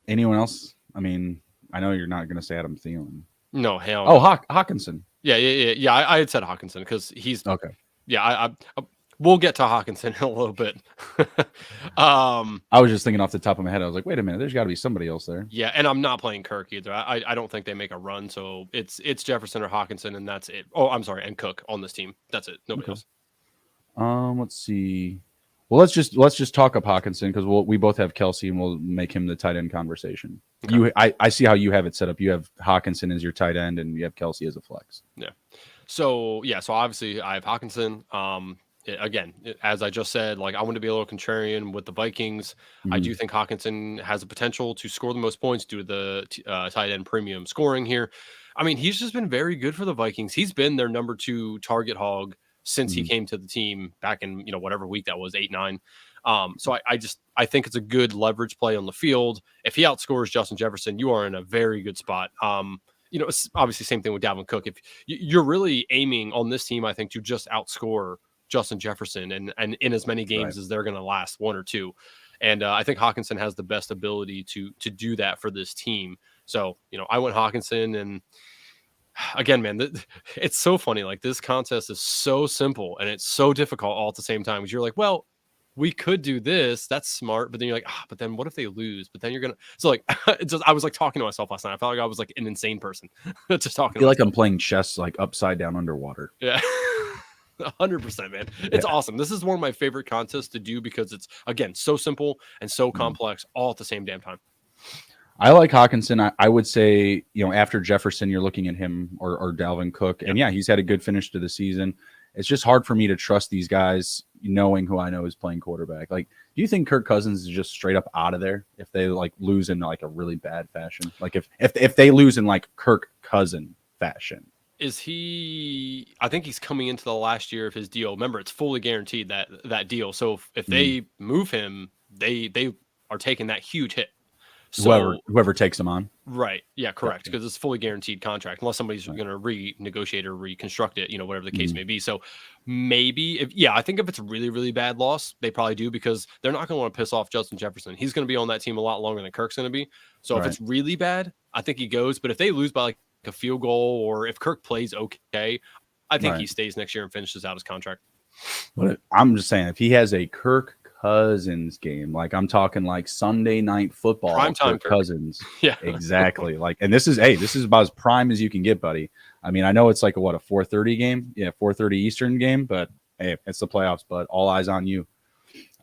Anyone else? I mean, I know you're not going to say Adam Thielen. No, hell. Oh, Hawkinson. Yeah. I had said Hawkinson because he's okay. Yeah, we'll get to Hawkinson in a little bit. I was just thinking off the top of my head. I was like, wait a minute, there's got to be somebody else there. Yeah, and I'm not playing Kirk either. I don't think they make a run, so it's Jefferson or Hawkinson, and that's it. Oh, I'm sorry, and Cook on this team. That's it. Nobody else. Let's see. Well, let's just talk up Hawkinson because we both have Kelsey, and we'll make him the tight end conversation. Okay. I see how you have it set up. You have Hawkinson as your tight end, and you have Kelsey as a flex. Yeah. So obviously I have Hawkinson. Again, as I just said, I want to be a little contrarian with the Vikings. I do think Hawkinson has the potential to score the most points due to the tight end premium scoring here. I mean, he's just been very good for the Vikings. He's been their number 2 target hog since he came to the team back in, whatever week that was, 8-9. So I think it's a good leverage play on the field. If he outscores Justin Jefferson, you are in a very good spot. It's obviously same thing with Dalvin Cook. If you're really aiming on this team, I think to just outscore Justin Jefferson and in as many games as they're going to last, 1 or 2. And I think Hawkinson has the best ability to do that for this team. So, I went Hawkinson, and again, man, it's so funny. This contest is so simple and it's so difficult all at the same time. Because you're like, well, we could do this. That's smart. But then you're like, but then what if they lose? But then you're going to, so I was talking to myself last night. I felt like I was an insane person just talking. I feel like I'm playing chess, upside down underwater. Yeah. 100%, man. It's awesome. This is one of my favorite contests to do because it's, again, so simple and so complex all at the same damn time. I like Hawkinson. I would say, after Jefferson, you're looking at him or Dalvin Cook. And yeah, he's had a good finish to the season. It's just hard for me to trust these guys knowing who I know is playing quarterback. Like, do you think Kirk Cousins is just straight up out of there if they like lose in like a really bad fashion? Like if they lose in like Kirk Cousin fashion. Is he? I think he's coming into the last year of his deal. Remember, it's fully guaranteed that deal. So if they move him, they are taking that huge hit. So whoever takes him on, right? Yeah, correct. Because it's a fully guaranteed contract, unless somebody's going to renegotiate or reconstruct it. Whatever the case may be. So maybe I think if it's a really really bad loss, they probably do, because they're not going to want to piss off Justin Jefferson. He's going to be on that team a lot longer than Kirk's going to be. So if it's really bad, I think he goes. But if they lose by like a field goal, or if Kirk plays okay, I think he stays next year and finishes out his contract. But I'm just saying, if he has a Kirk Cousins game, like I'm talking like Sunday night football, primetime Kirk Cousins, yeah, exactly. Like, and this is about as prime as you can get, buddy. I mean, I know it's like a 4:30 game, 4:30 Eastern game, but hey, it's the playoffs. But all eyes on you.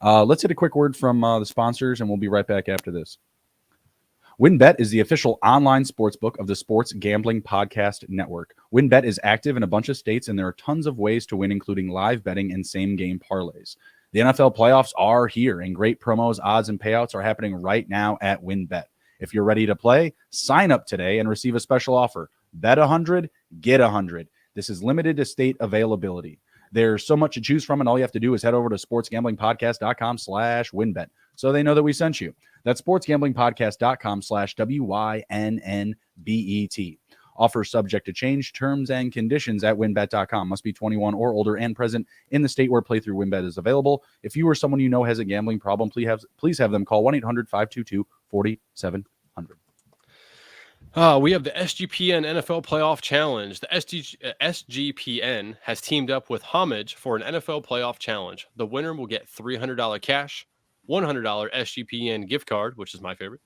Let's hit a quick word from the sponsors, and we'll be right back after this. WynnBET is the official online sportsbook of the Sports Gambling Podcast Network. WynnBET is active in a bunch of states, and there are tons of ways to win, including live betting and same-game parlays. The NFL playoffs are here, and great promos, odds, and payouts are happening right now at WynnBET. If you're ready to play, sign up today and receive a special offer. Bet 100, get 100. This is limited to state availability. There's so much to choose from, and all you have to do is head over to sportsgamblingpodcast.com/WynnBET so they know that we sent you. That's sportsgamblingpodcast.com/WYNNBET. Offer subject to change, terms and conditions at wynnbet.com. Must be 21 or older and present in the state where playthrough WynnBET is available. If you or someone you know has a gambling problem, please have them call 1-800-522-4700. We have the SGPN NFL Playoff Challenge. The SGPN has teamed up with Homage for an NFL Playoff Challenge. The winner will get $300 cash, $100 SGPN gift card, which is my favorite,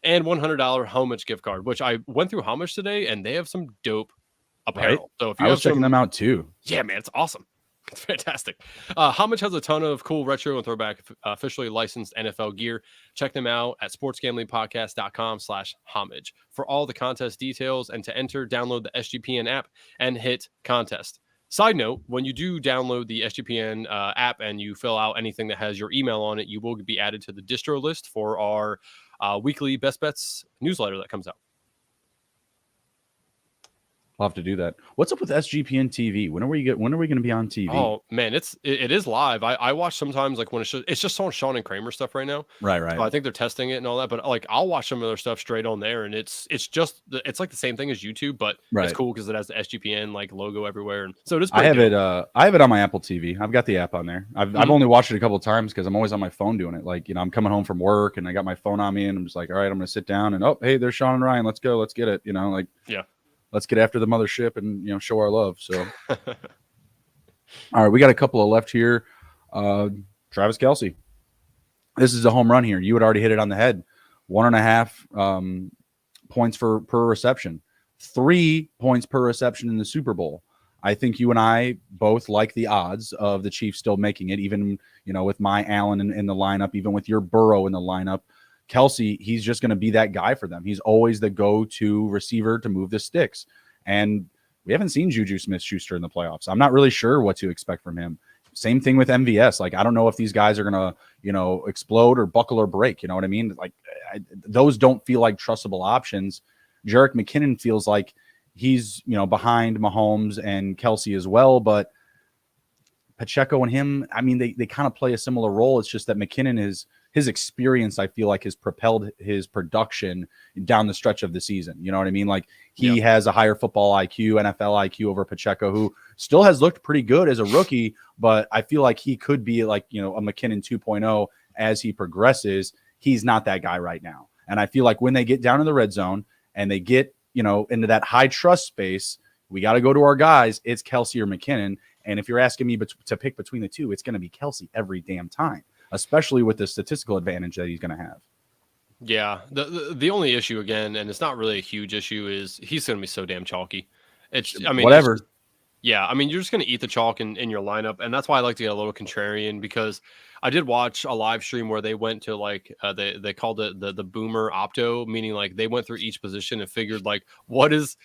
and $100 Homage gift card, which I went through Homage today, and they have some dope apparel. Right? So if I was checking them out too. Yeah, man, it's awesome. It's fantastic. Homage has a ton of cool retro and throwback officially licensed NFL gear. Check them out at sportsgamblingpodcast.com/homage for all the contest details, and to enter, download the SGPN app and hit contest. Side note, when you do download the SGPN app and you fill out anything that has your email on it, you will be added to the distro list for our weekly Best Bets newsletter that comes out. I'll have to do that. What's up with SGPN TV? When are we going to be on TV? Oh man, it is live. I watch sometimes, like when it's just on Sean and Kramer stuff right now. Right. So I think they're testing it and all that, but like I'll watch some of their stuff straight on there, and it's like the same thing as YouTube, but it's cool because it has the SGPN like logo everywhere, and so it is. I have it on my Apple TV. I've got the app on there. I've only watched it a couple of times because I'm always on my phone doing it. Like, I'm coming home from work and I got my phone on me, and I'm just like, all right, I'm going to sit down and hey, there's Sean and Ryan. Let's go. Let's get it. Yeah. Let's get after the mothership and show our love. So, all right, we got a couple of left here. Travis Kelce, this is a home run here. You had already hit it on the head. 1.5 points per reception, 3 points per reception in the Super Bowl. I think you and I both like the odds of the Chiefs still making it, even with my Allen in the lineup, even with your Burrow in the lineup. Kelce, he's just going to be that guy for them. He's always the go-to receiver to move the sticks. And we haven't seen Juju Smith-Schuster in the playoffs. I'm not really sure what to expect from him. Same thing with MVS. Like, I don't know if these guys are going to, explode or buckle or break. You know what I mean? Like, those don't feel like trustable options. Jerick McKinnon feels like he's, behind Mahomes and Kelce as well. But Pacheco and him, I mean, they kind of play a similar role. It's just that McKinnon his experience, I feel like, has propelled his production down the stretch of the season. You know what I mean? Like, he has a higher football IQ, NFL IQ over Pacheco, who still has looked pretty good as a rookie, but I feel like he could be like, a McKinnon 2.0 as he progresses. He's not that guy right now. And I feel like when they get down in the red zone and they get, into that high trust space, we got to go to our guys. It's Kelce or McKinnon. And if you're asking me to pick between the two, it's going to be Kelce every damn time, especially with the statistical advantage that he's going to have. Yeah. The only issue, again, and it's not really a huge issue, is he's going to be so damn chalky. Whatever. Yeah, I mean, you're just going to eat the chalk in your lineup, and that's why I like to get a little contrarian, because I did watch a live stream where they went to like they called it the boomer opto, meaning like they went through each position and figured like what is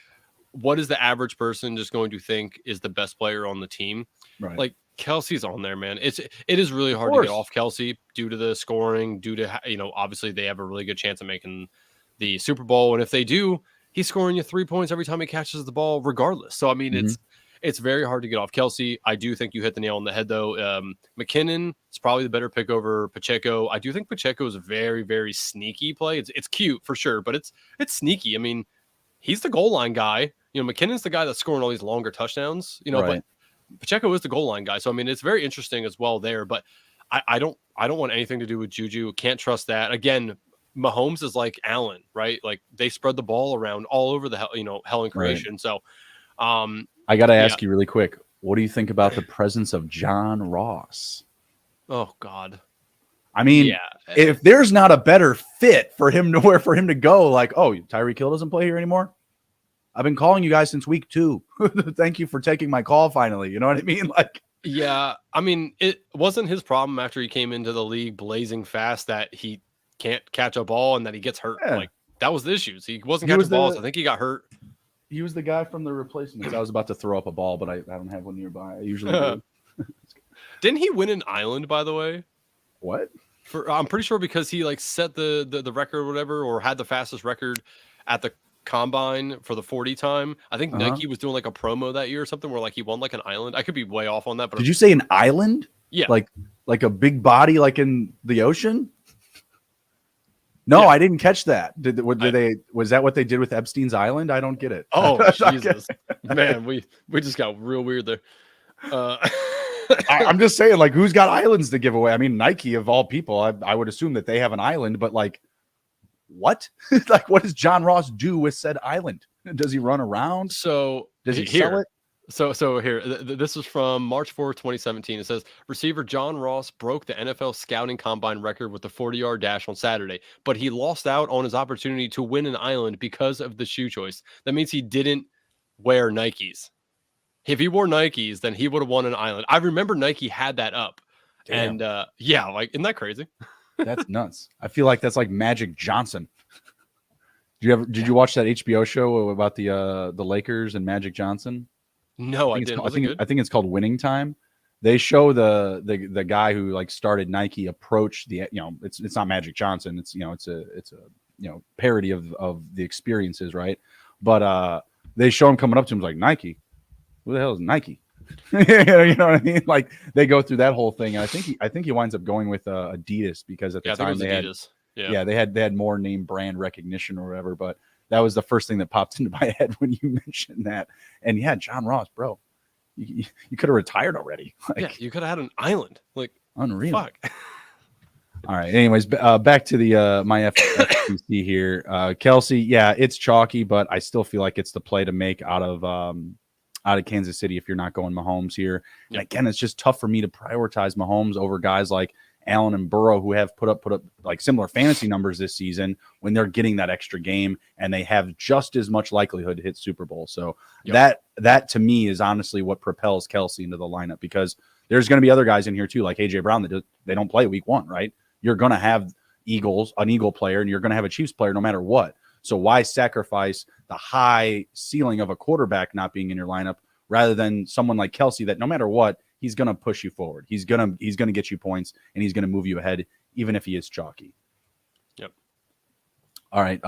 the average person just going to think is the best player on the team. Right. Like Kelsey's on there, man. It is really hard to get off Kelsey due to the scoring, due to obviously they have a really good chance of making the Super Bowl, and if they do, he's scoring you 3 points every time he catches the ball, regardless. So I mean, it's very hard to get off Kelsey. I do think you hit the nail on the head, though. McKinnon is probably the better pick over Pacheco. I do think Pacheco is a very, very sneaky play. It's cute for sure, but it's sneaky. I mean, he's the goal line guy. McKinnon's the guy that's scoring all these longer touchdowns. But Pacheco is the goal line guy. So I mean, it's very interesting as well there. But I don't want anything to do with Juju. Can't trust that. Again, Mahomes is like Allen, right? Like they spread the ball around all over the hell in creation. Right. So. I got to ask you really quick. What do you think about the presence of John Ross? Oh God. I mean, if there's not a better fit for him to go, like, oh, Tyreek Hill doesn't play here anymore. I've been calling you guys since week 2. Thank you for taking my call finally. You know what I mean? Like, yeah, I mean, it wasn't his problem after he came into the league blazing fast that he can't catch a ball and that he gets hurt. Yeah. Like that was the issues. He wasn't catching balls. I think he got hurt. He was the guy from the Replacements. I was about to throw up a ball, but I don't have one nearby. I usually do. Didn't he win an island, by the way? What? I'm pretty sure because he like set the record or whatever, or had the fastest record at the combine for the 40 time. I think Nike was doing like a promo that year or something where like he won like an island. I could be way off on that. But did you say an island? Yeah. Like a big body like in the ocean? No, I didn't catch that. Was that what they did with Epstein's Island? I don't get it. Oh, Jesus. Man, we just got real weird there. I'm just saying, like, who's got islands to give away? I mean, Nike, of all people, I would assume that they have an island, but like, what? Like, what does John Ross do with said island? Does he run around? So does he sell it? So here, this is from March 4th, 2017. It says, receiver John Ross broke the NFL scouting combine record with the 40-yard dash on Saturday, but he lost out on his opportunity to win an island because of the shoe choice. That means he didn't wear Nikes. If he wore Nikes, then he would have won an island. I remember Nike had that up. Damn. And like, isn't that crazy? That's nuts. I feel like that's like Magic Johnson. Did you watch that HBO show about the Lakers and Magic Johnson? No, I didn't. I think it's called Winning Time. They show the guy who like started Nike approach the it's not Magic Johnson. It's it's a parody of the experiences, right? But they show him coming up to him like, Nike. Who the hell is Nike? You know what I mean? Like they go through that whole thing, and I think he winds up going with Adidas because at the time they Adidas. they had more name brand recognition or whatever, but that was the first thing that popped into my head when you mentioned that. And John Ross, bro, you could have retired already. Like, you could have had an island. Like unreal. Fuck. All right. Anyways, back to the my FFPC here. Kelsey, it's chalky, but I still feel like it's the play to make out of Kansas City if you're not going Mahomes here. And again, it's just tough for me to prioritize Mahomes over guys like Allen and Burrow, who have put up like similar fantasy numbers this season when they're getting that extra game and they have just as much likelihood to hit Super Bowl. So that to me is honestly what propels Kelsey into the lineup, because there's going to be other guys in here too, like AJ Brown, that they don't play week 1, right? You're going to have an Eagle player, and you're going to have a Chiefs player no matter what. So why sacrifice the high ceiling of a quarterback not being in your lineup rather than someone like Kelsey that no matter what, he's going to push you forward. He's going to get you points, and he's going to move you ahead, even if he is chalky. Yep. All right.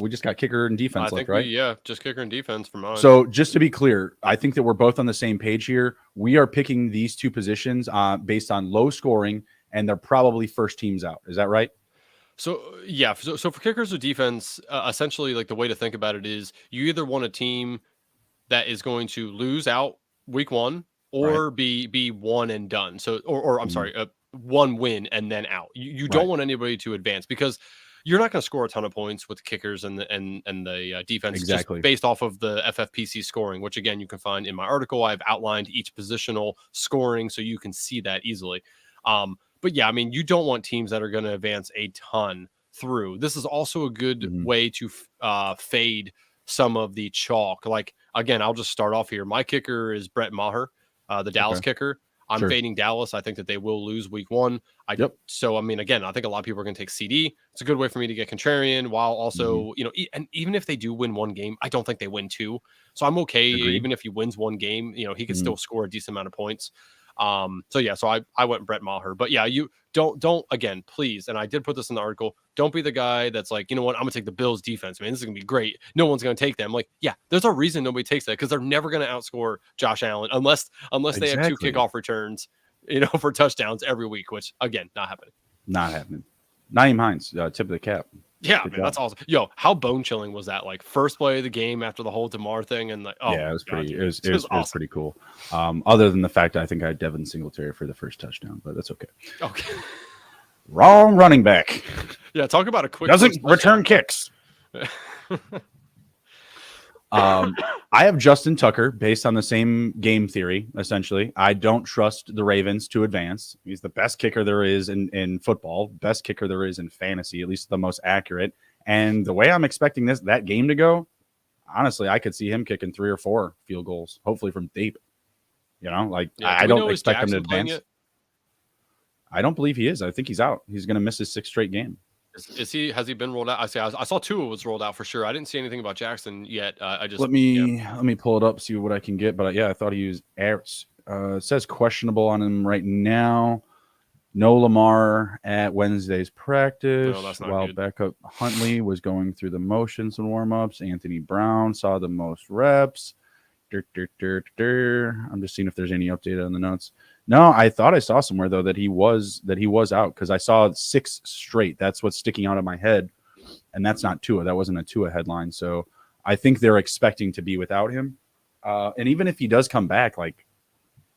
We just got kicker and defense left, right? Just kicker and defense for mine. So just to be clear, I think that we're both on the same page here. We are picking these two positions based on low scoring, and they're probably first teams out. Is that right? So for kickers or defense, essentially, like the way to think about it is you either want a team that is going to lose out week 1 or be one and done. So, or I'm sorry, one win and then out. You don't want anybody to advance, because you're not going to score a ton of points with kickers and the defense just based off of the FFPC scoring, which again, you can find in my article. I've outlined each positional scoring so you can see that easily. But yeah, I mean, you don't want teams that are going to advance a ton through. This is also a good way to fade some of the chalk. Like again, I'll just start off here. My kicker is Brett Maher, the Dallas kicker. I'm fading Dallas. I think that they will lose week 1. So, I mean, again, I think a lot of people are going to take CD. It's a good way for me to get contrarian while also, and even if they do win 1 game, I don't think they win 2. So I'm okay. Agreed. Even if he wins 1 game, he could still score a decent amount of points. So I went Brett Maher, but yeah, you don't again, please. And I did put this in the article. Don't be the guy that's like, you know what? I'm gonna take the Bills defense, man. This is gonna be great. No one's gonna take them. Like, yeah, there's a reason nobody takes that because they're never gonna outscore Josh Allen unless they have 2 kickoff returns, for touchdowns every week, which again, not happening. Not happening. Naeem Hines, tip of the cap. Yeah, man, that's awesome. Yo, how bone chilling was that? Like first play of the game after the whole DeMar thing, and like, it was pretty. It was awesome. It was pretty cool. Other than the fact that I think I had Devin Singletary for the first touchdown, but that's okay. Okay. Wrong running back. Yeah, talk about a quick doesn't return kicks. I have Justin Tucker based on the same game theory. Essentially, I don't trust the Ravens to advance. He's the best kicker there is in football, best kicker there is in fantasy, at least the most accurate. And the way I'm expecting that game to go, honestly, I could see him kicking 3 or 4 field goals, hopefully from deep. I don't expect him to advance. I don't believe he is. I think he's out. He's going to miss his 6th straight game. Is he? Has he been rolled out? I saw Tua was rolled out for sure. I didn't see anything about Jackson yet. I just let me pull it up, see what I can get. But I thought he was it says questionable on him right now. No Lamar at Wednesday's practice. No, that's not while good. Backup Huntley was going through the motions and warm-ups. Anthony Brown saw the most reps. I'm just seeing if there's any update on the notes. No, I thought I saw somewhere though that he was out because I saw 6 straight. That's what's sticking out of my head, and that's not Tua. That wasn't a Tua headline. So I think they're expecting to be without him. And even if he does come back, like,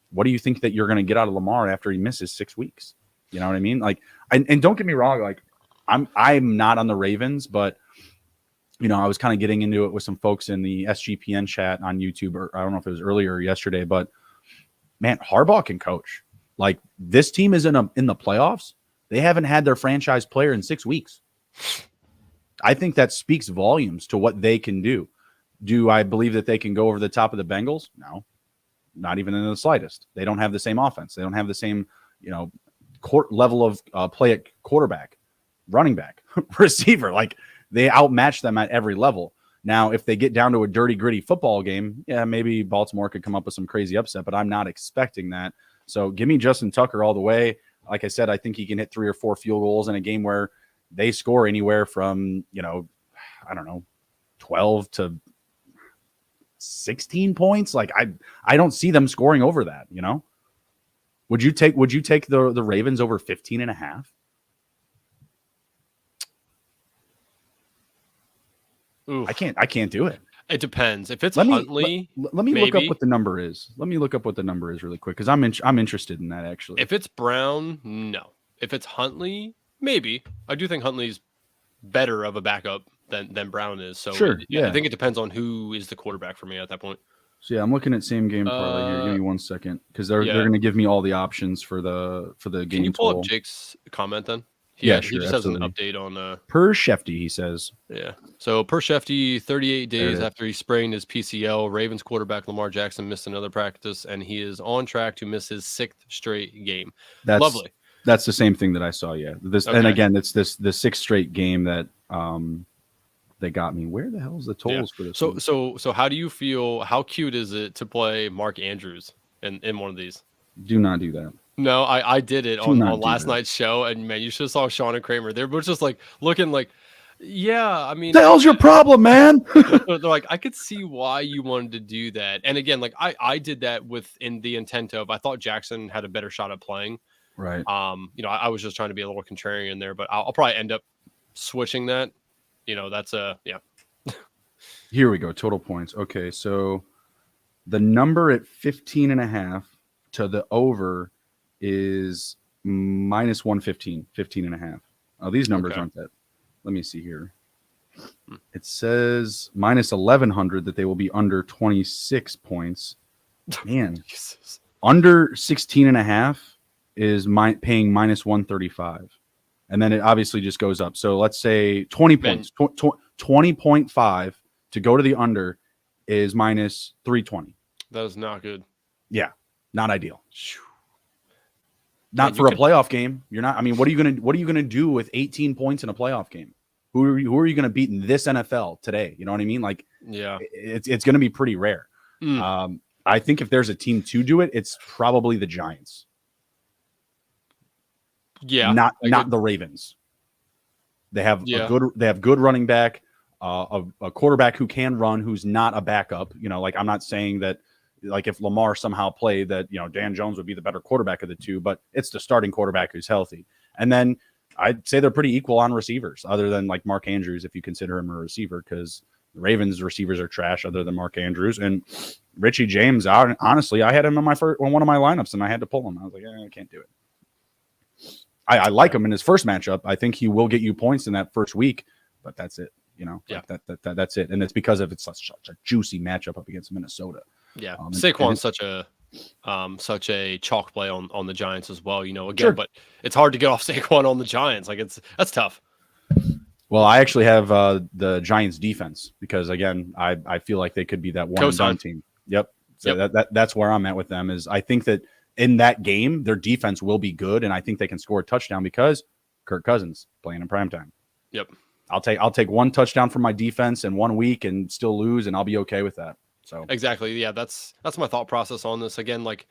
what do you think that you're going to get out of Lamar after he misses 6 weeks? You know what I mean? Like, and don't get me wrong, like I'm not on the Ravens, but I was kind of getting into it with some folks in the SGPN chat on YouTube, or I don't know if it was earlier or yesterday, but man, Harbaugh can coach. Like, this team is in the playoffs. They haven't had their franchise player in 6 weeks. I think that speaks volumes to what they can do. Do I believe that they can go over the top of the Bengals? No, not even in the slightest. They don't have the same offense. They don't have the same, court level of play at quarterback, running back, receiver. Like, they outmatch them at every level. Now, if they get down to a dirty, gritty football game, yeah, maybe Baltimore could come up with some crazy upset, but I'm not expecting that. So give me Justin Tucker all the way. Like I said, I think he can hit 3 or 4 field goals in a game where they score anywhere from, 12 to 16 points. Like, I don't see them scoring over that, Would you take the Ravens over 15.5? Oof. I can't do it. It depends. If it's Huntley, let me look up what the number is. Let me look up what the number is really quick because I'm interested in that actually. If it's Brown, no. If it's Huntley, maybe. I do think Huntley's better of a backup than Brown is. So sure, I think it depends on who is the quarterback for me at that point. So yeah, I'm looking at same game parlay here. Give me 1 second because they're going to give me all the options for the game. Can you pull up Jake's comment then? Sure, he just absolutely. has an update on per Shefty, he says. Yeah. So per Shefty, 38 days after he sprained his PCL, Ravens quarterback Lamar Jackson missed another practice, and he is on track to miss his 6th straight game. That's lovely. That's the same thing that I saw. Yeah. And again, it's the 6th straight game that they got me. Where the hell is the totals for this? So how do you feel? How cute is it to play Mark Andrews in one of these? Do not do that. No, I did it on last night's show, and man, you should have saw Sean and Kramer. They're both just like looking like, yeah, I mean, the hell's your problem, man? They're like, I could see why you wanted to do that. And again, like I did that in the intent of I thought Jackson had a better shot at playing. Right. I was just trying to be a little contrarian there, but I'll probably end up switching that. That's yeah. Here we go. Total points. Okay, so the number at 15.5 to the over is minus 115, 15.5. Oh, these numbers aren't that. Let me see here. It says minus 1,100 that they will be under 26 points. Man, under 16.5 is paying minus 135. And then it obviously just goes up. So let's say 20 points, 20.5 to go to the under is minus 320. That is not good. Yeah, not ideal. Phew. Not for a playoff game. You're not. I mean, what are you gonna do with 18 points in a playoff game? Who are you gonna beat in this NFL today? You know what I mean? Like, yeah, it's gonna be pretty rare. I think if there's a team to do it, it's probably the Giants. Yeah, not the Ravens. They have good running back, a quarterback who can run, who's not a backup. You know, like, I'm not saying that, like, if Lamar somehow played, that, you know, Dan Jones would be the better quarterback of the two, but it's the starting quarterback who's healthy. And then I'd say they're pretty equal on receivers, other than like Mark Andrews, if you consider him a receiver, because the Ravens receivers are trash other than Mark Andrews. And Richie James, honestly, I had him on one of my lineups and I had to pull him. I was like, I can't do it. I like him in his first matchup. I think he will get you points in that first week, but that's it. You know, yeah, like that's it. And it's because of it's such a juicy matchup up against Minnesota. Yeah, Saquon's such a chalk play on the Giants as well. You know, again, but it's hard to get off Saquon on the Giants. Like, that's tough. Well, I actually have the Giants defense because, again, I feel like they could be that one and done team. Yep. So that's where I'm at with them. Is I think that in that game their defense will be good, and I think they can score a touchdown because Kirk Cousins playing in primetime. Yep. I'll take one touchdown from my defense in 1 week and still lose, and I'll be okay with that. So exactly, yeah, that's my thought process on this. Again, like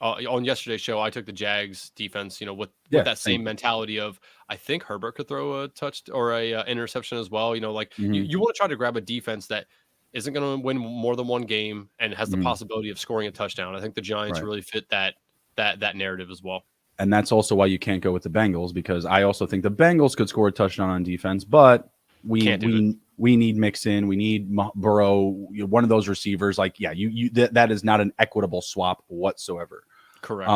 on yesterday's show, I took the Jags defense, you know, with that same mentality of, I think Herbert could throw a touch or a interception as well. You know, like you want to try to grab a defense that isn't going to win more than one game and has the possibility of scoring a touchdown. I think the Giants really fit that narrative as well. And that's also why you can't go with the Bengals, because I also think the Bengals could score a touchdown on defense, but we need Mixon, we need Burrow, one of those receivers. Like, yeah, that is not an equitable swap whatsoever. Correct.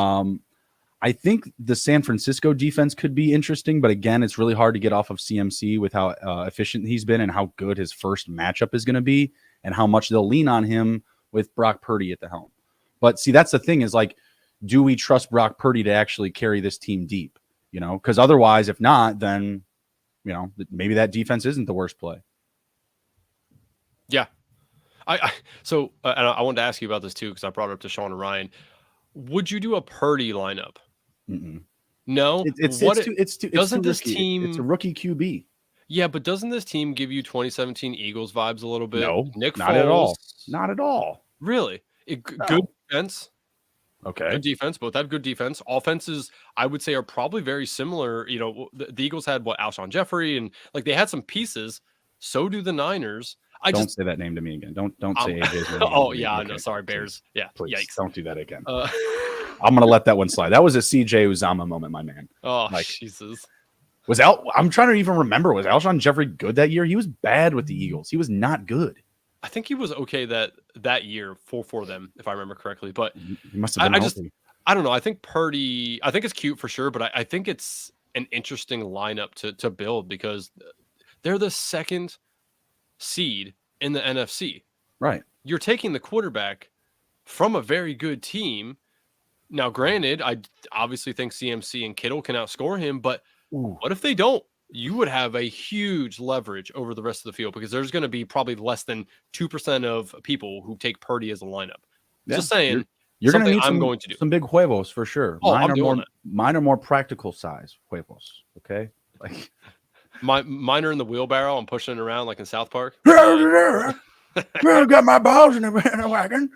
I think the San Francisco defense could be interesting, but again, it's really hard to get off of CMC with how efficient he's been and how good his first matchup is going to be and how much they'll lean on him with Brock Purdy at the helm. But see, that's the thing is, like, do we trust Brock Purdy to actually carry this team deep? You know, because otherwise, if not, then, you know, maybe that defense isn't the worst play. Yeah. So and I wanted to ask you about this too, because I brought it up to Sean and Ryan. Would you do a Purdy lineup? No, it's a rookie QB. Yeah, but doesn't this team give you 2017 Eagles vibes a little bit? No, Nick not Foles, at all. Not at all. Really? Good defense. Okay. Good defense. Both have good defense. Offenses, I would say, are probably very similar. You know, the Eagles had Alshon Jeffrey, and like they had some pieces. So do the Niners. Don't say that name to me again. Don't say AJ's name. Oh yeah, okay. No, sorry, Bears. Yeah, please, yikes. don't do that again. I'm gonna let that one slide. That was a CJ Uzama moment, my man. Oh, like, Jesus. I'm trying to even remember. Was Alshon Jeffrey good that year? He was bad with the Eagles. He was not good. I think he was okay that year for them, if I remember correctly. But he must have been I don't know. I think Purdy, I think it's cute for sure, but I think it's an interesting lineup to build because they're the second seed in the NFC. Right. You're taking the quarterback from a very good team. Now, granted, I obviously think CMC and Kittle can outscore him, but what if they don't? You would have a huge leverage over the rest of the field because there's going to be probably less than 2% of people who take Purdy as a lineup. Yeah, just saying, you're going to need going to do some big huevos for sure. Oh, mine are more practical size huevos. Okay, like mine are in the wheelbarrow. I'm pushing it around like in South Park. I got my balls in the wagon.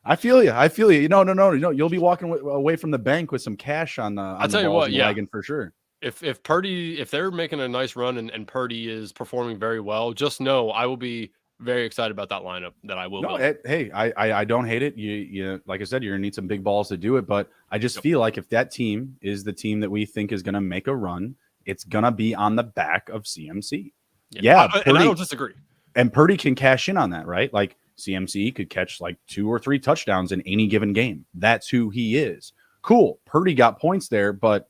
I feel you. No. You'll be walking away from the bank with some cash on the. I'll tell you what, wagon for sure. If Purdy, if they're making a nice run and Purdy is performing very well, just know I will be very excited about that lineup that I will. Hey, I don't hate it. You like I said, you're gonna need some big balls to do it, but I just feel like if that team is the team that we think is gonna make a run, it's gonna be on the back of CMC. Yeah, Purdy, and I don't disagree. And Purdy can cash in on that, right? Like CMC could catch like 2 or 3 touchdowns in any given game. That's who he is. Cool. Purdy got points there, but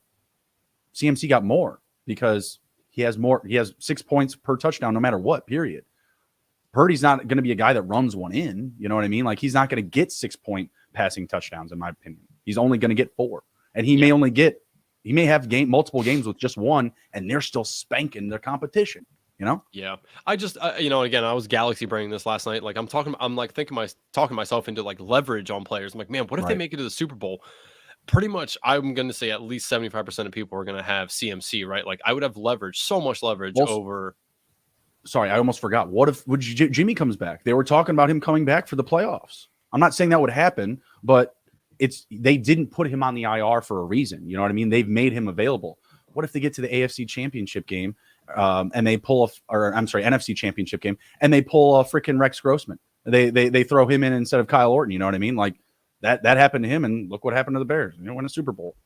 CMC got more because he has more. He has 6 points per touchdown, no matter what, period. Purdy's not going to be a guy that runs one in. You know what I mean? Like he's not going to get 6-point passing touchdowns, in my opinion. He's only going to get 4. And he may have multiple games with just 1, and they're still spanking their competition. Yeah. I just, again, I was galaxy braining this last night. Like I'm like talking myself into like leverage on players. I'm like, man, what if they Right. make it to the Super Bowl? Pretty much, I'm going to say at least 75% of people are going to have CMC, right? Like I would have leverage, so much leverage over. Sorry, I almost forgot. What if Jimmy comes back? They were talking about him coming back for the playoffs. I'm not saying that would happen, but they didn't put him on the IR for a reason. You know what I mean? They've made him available. What if they get to the AFC Championship game and they pull NFC Championship game and they pull a freaking Rex Grossman? They throw him in instead of Kyle Orton. You know what I mean? Like that happened to him, and look what happened to the Bears. Win a Super Bowl.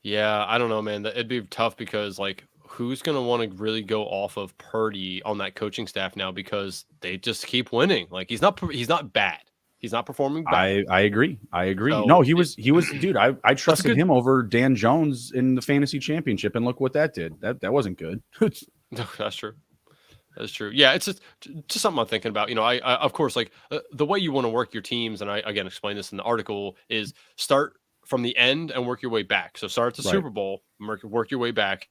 Yeah, I don't know, man. It'd be tough because like who's going to want to really go off of Purdy on that coaching staff now because they just keep winning. Like he's not bad. He's not performing bad. I agree. So, no, he was dude. I trusted him over Dan Jones in the fantasy championship, and look what that did. That wasn't good. No, that's true. That's true. Yeah, it's just something I'm thinking about. I of course, like the way you want to work your teams, and I again explain this in the article, is start from the end and work your way back. So start at the Super Bowl, work your way back.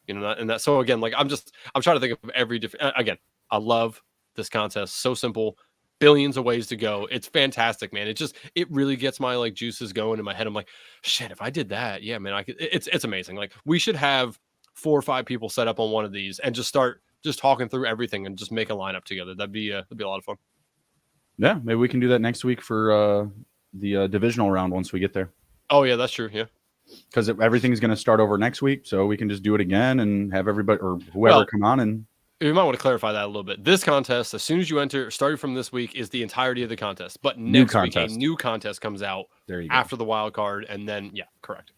So again, like I'm trying to think of every different. Again, I love this contest. So simple. Billions of ways to go. It's fantastic, man. It really gets my like juices going in my head. I'm like, shit, if I did that, yeah, man, I could. It's amazing. Like we should have 4 or 5 people set up on one of these and just start just talking through everything and just make a lineup together. That'd be a lot of fun. Yeah, maybe we can do that next week for the divisional round once we get there. Oh yeah, that's true. Yeah, because everything's going to start over next week, so we can just do it again and have everybody or whoever come on. And we might want to clarify that a little bit. This contest, as soon as you enter, starting from this week, is the entirety of the contest. But next week, a new contest comes out after the wild card, and then correct.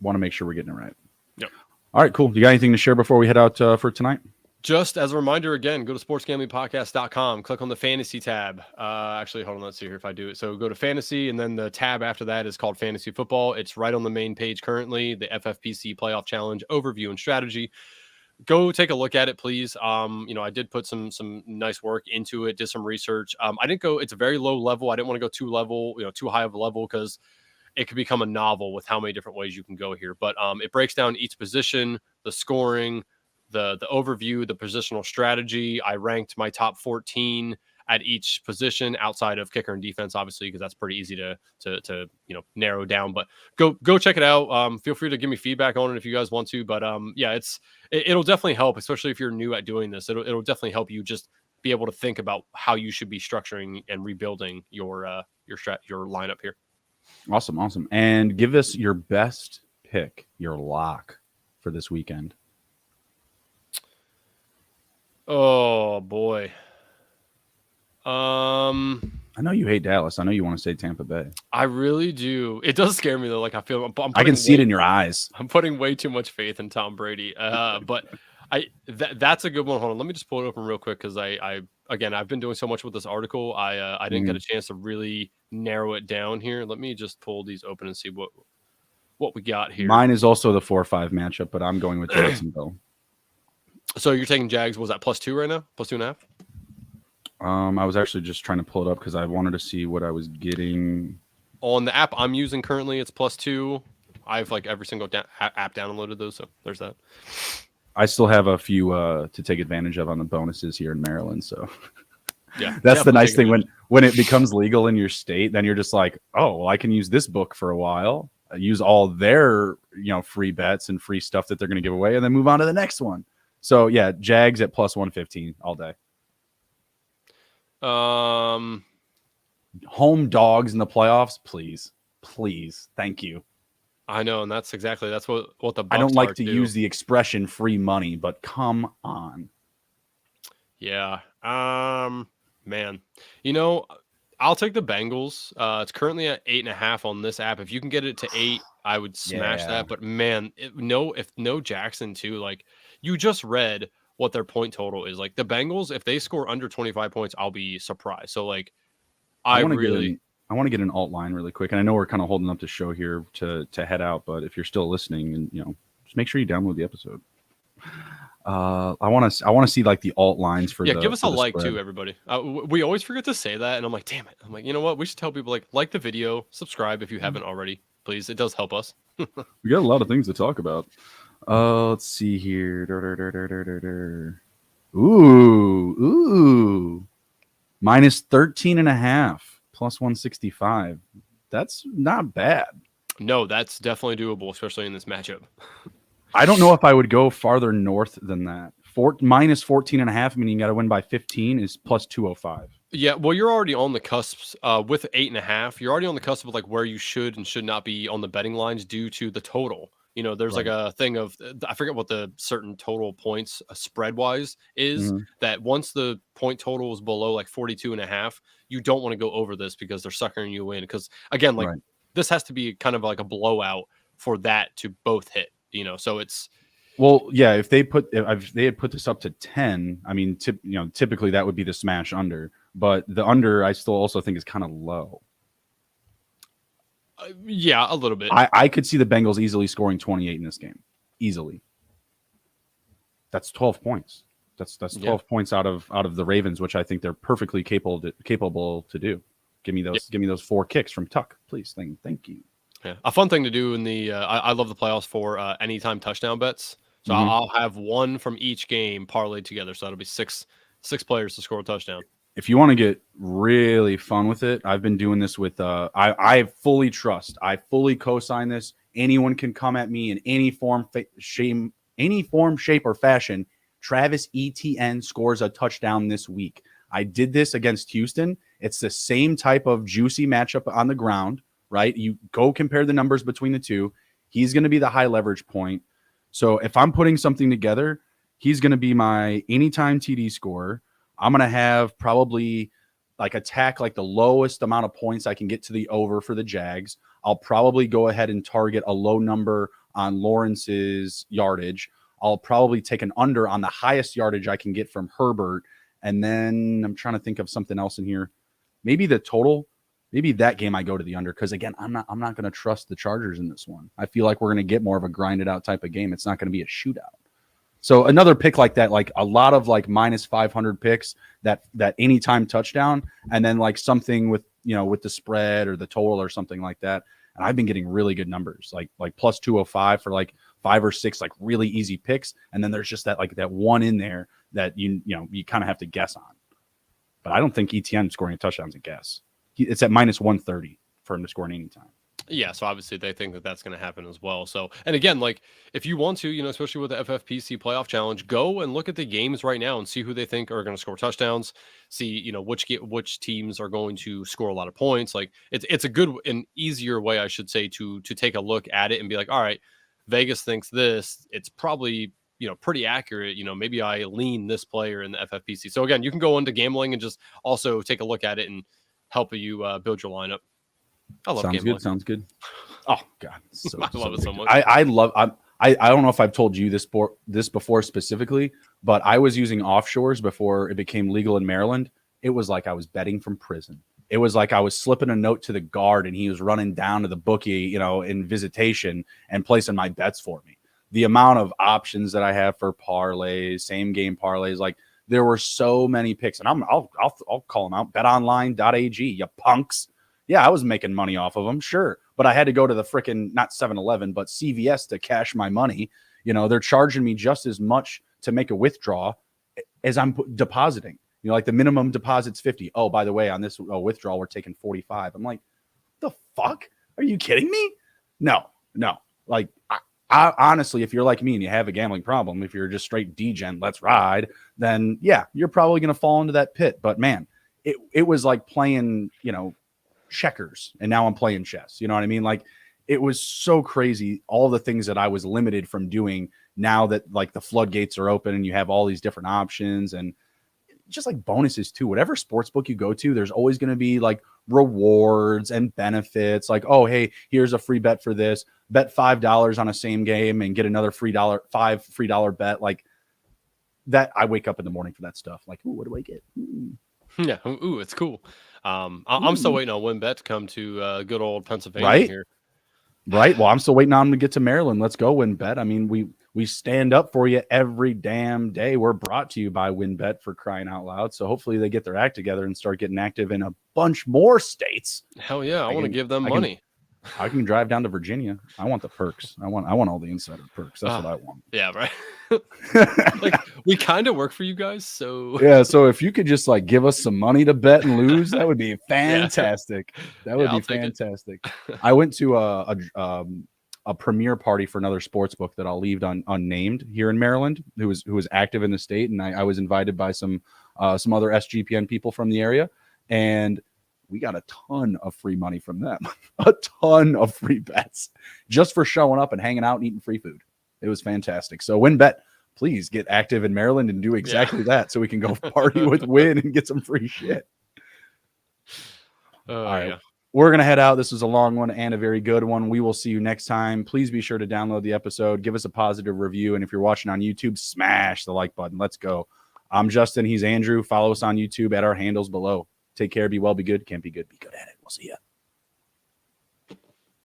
Want to make sure we're getting it right. Yep. All right, cool. You got anything to share before we head out for tonight? Just as a reminder, again, go to sportsgamblingpodcast.com, click on the fantasy tab. Actually, hold on, let's see here if I do it. So go to fantasy, and then the tab after that is called fantasy football. It's right on the main page currently, the FFPC playoff challenge overview and strategy. Go take a look at it, please. I did put some nice work into it, did some research. I didn't go, it's a very low level. I didn't want to go too high of a level because it could become a novel with how many different ways you can go here. But it breaks down each position, the scoring, the overview, the positional strategy. I ranked my top 14 at each position outside of kicker and defense, obviously, because that's pretty easy to narrow down. But go check it out. Feel free to give me feedback on it if you guys want to. But it'll definitely help, especially if you're new at doing this. It'll definitely help you just be able to think about how you should be structuring and rebuilding your lineup here. Awesome. And give us your best pick, your lock for this weekend. Oh boy. I know you hate Dallas. I know you want to say Tampa Bay. I really do. It does scare me though. Like I feel I can see it in your eyes. I'm putting way too much faith in Tom Brady. But that's a good one. Hold on, let me just pull it open real quick because I've been doing so much with this article. I didn't get a chance to really narrow it down here. Let me just pull these open and see what we got here. Mine is also the 4-5 matchup, but I'm going with Jacksonville. So you're taking Jags. Was that +2 right now? +2.5? I was actually just trying to pull it up because I wanted to see what I was getting. On the app I'm using currently, it's +2. I have like every single app downloaded those, so there's that. I still have a few to take advantage of on the bonuses here in Maryland. So yeah, that's the nice thing when it becomes legal in your state, then you're just like, oh, well, I can use this book for a while, use all their free bets and free stuff that they're going to give away, and then move on to the next one. So yeah, Jags at +115 all day. Home dogs in the playoffs, please, thank you. I know, and that's what the Bucs I don't like to use the expression free money, but come on. Yeah. Man. I'll take the Bengals. It's currently at 8.5 on this app. If you can get it to 8, I would smash that. But man, if no Jackson too, like you just read what their point total is. Like the Bengals, if they score under 25 points, I'll be surprised. So like I want to get an alt line really quick. And I know we're kind of holding up the show here to head out, but if you're still listening and just make sure you download the episode. I want to see like the alt lines for give us a like too, everybody. We always forget to say that, and I'm like, damn it. I'm like, you know what? We should tell people like the video, subscribe if you haven't already, please. It does help us. We got a lot of things to talk about. Let's see here. Ooh. Minus 13.5 plus 165. That's not bad. No, that's definitely doable, especially in this matchup. I don't know if I would go farther north than that. Minus 14.5, meaning you got to win by 15, is plus 205. Yeah, well, you're already on the cusps with 8.5. You're already on the cusp of like where you should and should not be on the betting lines due to the total. There's like a thing of I forget what the certain total points spread wise is, that once the point total is below like 42.5, you don't want to go over this because they're suckering you in. Because again, like this has to be kind of like a blowout for that to both hit. So it's. Well, yeah. If they had put this up to 10, I mean, typically that would be the smash under. But the under, I still also think is kind of low. Yeah, a little bit. I could see the Bengals easily scoring 28 in this game. Easily. That's 12 points. That's 12 points out of the Ravens, which I think they're perfectly capable to do. Give me those 4 kicks from Tuck, please. Thank you. Yeah, a fun thing to do in the I love the playoffs for anytime touchdown bets. So I'll have one from each game parlayed together. So that'll be six players to score a touchdown. If you want to get really fun with it, I've been doing this with I fully trust. I fully co-sign this. Anyone can come at me in any form, shape, or fashion. Travis Etienne scores a touchdown this week. I did this against Houston. It's the same type of juicy matchup on the ground, right? You go compare the numbers between the two. He's going to be the high leverage point. So if I'm putting something together, he's going to be my anytime TD scorer. I'm going to have probably attack the lowest amount of points I can get to the over for the Jags. I'll probably go ahead and target a low number on Lawrence's yardage. I'll probably take an under on the highest yardage I can get from Herbert. And then I'm trying to think of something else in here. Maybe the total. Maybe that game I go to the under because, again, I'm not going to trust the Chargers in this one. I feel like we're going to get more of a grinded out type of game. It's not going to be a shootout. So another pick like that, a lot of minus 500 picks, that anytime touchdown, and then something with with the spread or the total or something like that. And I've been getting really good numbers, like plus 205 for 5 or 6 really easy picks, and then there's just that that one in there that you kind of have to guess on. But I don't think ETN scoring a touchdown is a guess. It's at minus 130 for him to score an anytime. Yeah, so obviously they think that that's going to happen as well. So, and again, if you want to, especially with the FFPC playoff challenge, go and look at the games right now and see who they think are going to score touchdowns. See, which teams are going to score a lot of points. It's a good and easier way, I should say, to take a look at it and be like, all right, Vegas thinks this. It's probably pretty accurate. Maybe I lean this player in the FFPC. So again, you can go into gambling and just also take a look at it and help you build your lineup. I love gambling. Sounds good. Oh God, I love it so much. I don't know if I've told you this before specifically, but I was using offshores before it became legal in Maryland. It was like I was betting from prison. It was like I was slipping a note to the guard and he was running down to the bookie, in visitation and placing my bets for me. The amount of options that I have for parlays, same game parlays, there were so many picks, and I'll call them out. BetOnline.ag, you punks. Yeah, I was making money off of them, sure. But I had to go to the frickin' not 7-Eleven, but CVS to cash my money. They're charging me just as much to make a withdrawal as I'm depositing. The minimum deposit's 50. Oh, by the way, on this withdrawal, we're taking 45. I'm like, the fuck? Are you kidding me? No. I honestly, if you're like me and you have a gambling problem, if you're just straight degen, let's ride, then yeah, you're probably going to fall into that pit. But man, it was like playing, checkers, and now I'm playing chess. You know what I mean? It was so crazy. All the things that I was limited from doing now that the floodgates are open and you have all these different options and just bonuses too. Whatever sports book you go to, there's always going to be rewards and benefits. Oh, hey, here's a free bet for this. Bet $5 on a same game and get another $5 free bet. That I wake up in the morning for that stuff. Ooh, what do I get? Yeah. Ooh, it's cool. I'm still waiting on WinBet to come to good old Pennsylvania right here. Right. Well, I'm still waiting on them to get to Maryland. Let's go, WinBet. I mean, we stand up for you every damn day. We're brought to you by WinBet, for crying out loud. So hopefully they get their act together and start getting active in a bunch more states. Hell yeah. I want to give them money. I can drive down to Virginia. I want the perks. I want all the insider perks. That's what I want. Yeah, right. Like, we kind of work for you guys, so yeah. So if you could just like give us some money to bet and lose, that would be fantastic. That would be fantastic. I went to a premiere party for another sports book that I'll leave unnamed here in Maryland, who was active in the state, and I was invited by some other SGPN people from the area, and we got a ton of free money from them, a ton of free bets just for showing up and hanging out and eating free food. It was fantastic. So WinBet, please get active in Maryland and do exactly that so we can go party with Win and get some free shit. All right. Yeah. We're going to head out. This was a long one and a very good one. We will see you next time. Please be sure to download the episode. Give us a positive review. And if you're watching on YouTube, smash the like button. Let's go. I'm Justin. He's Andrew. Follow us on YouTube at our handles below. Take care. Be well. Be good. Can't be good. Be good at it. We'll see ya.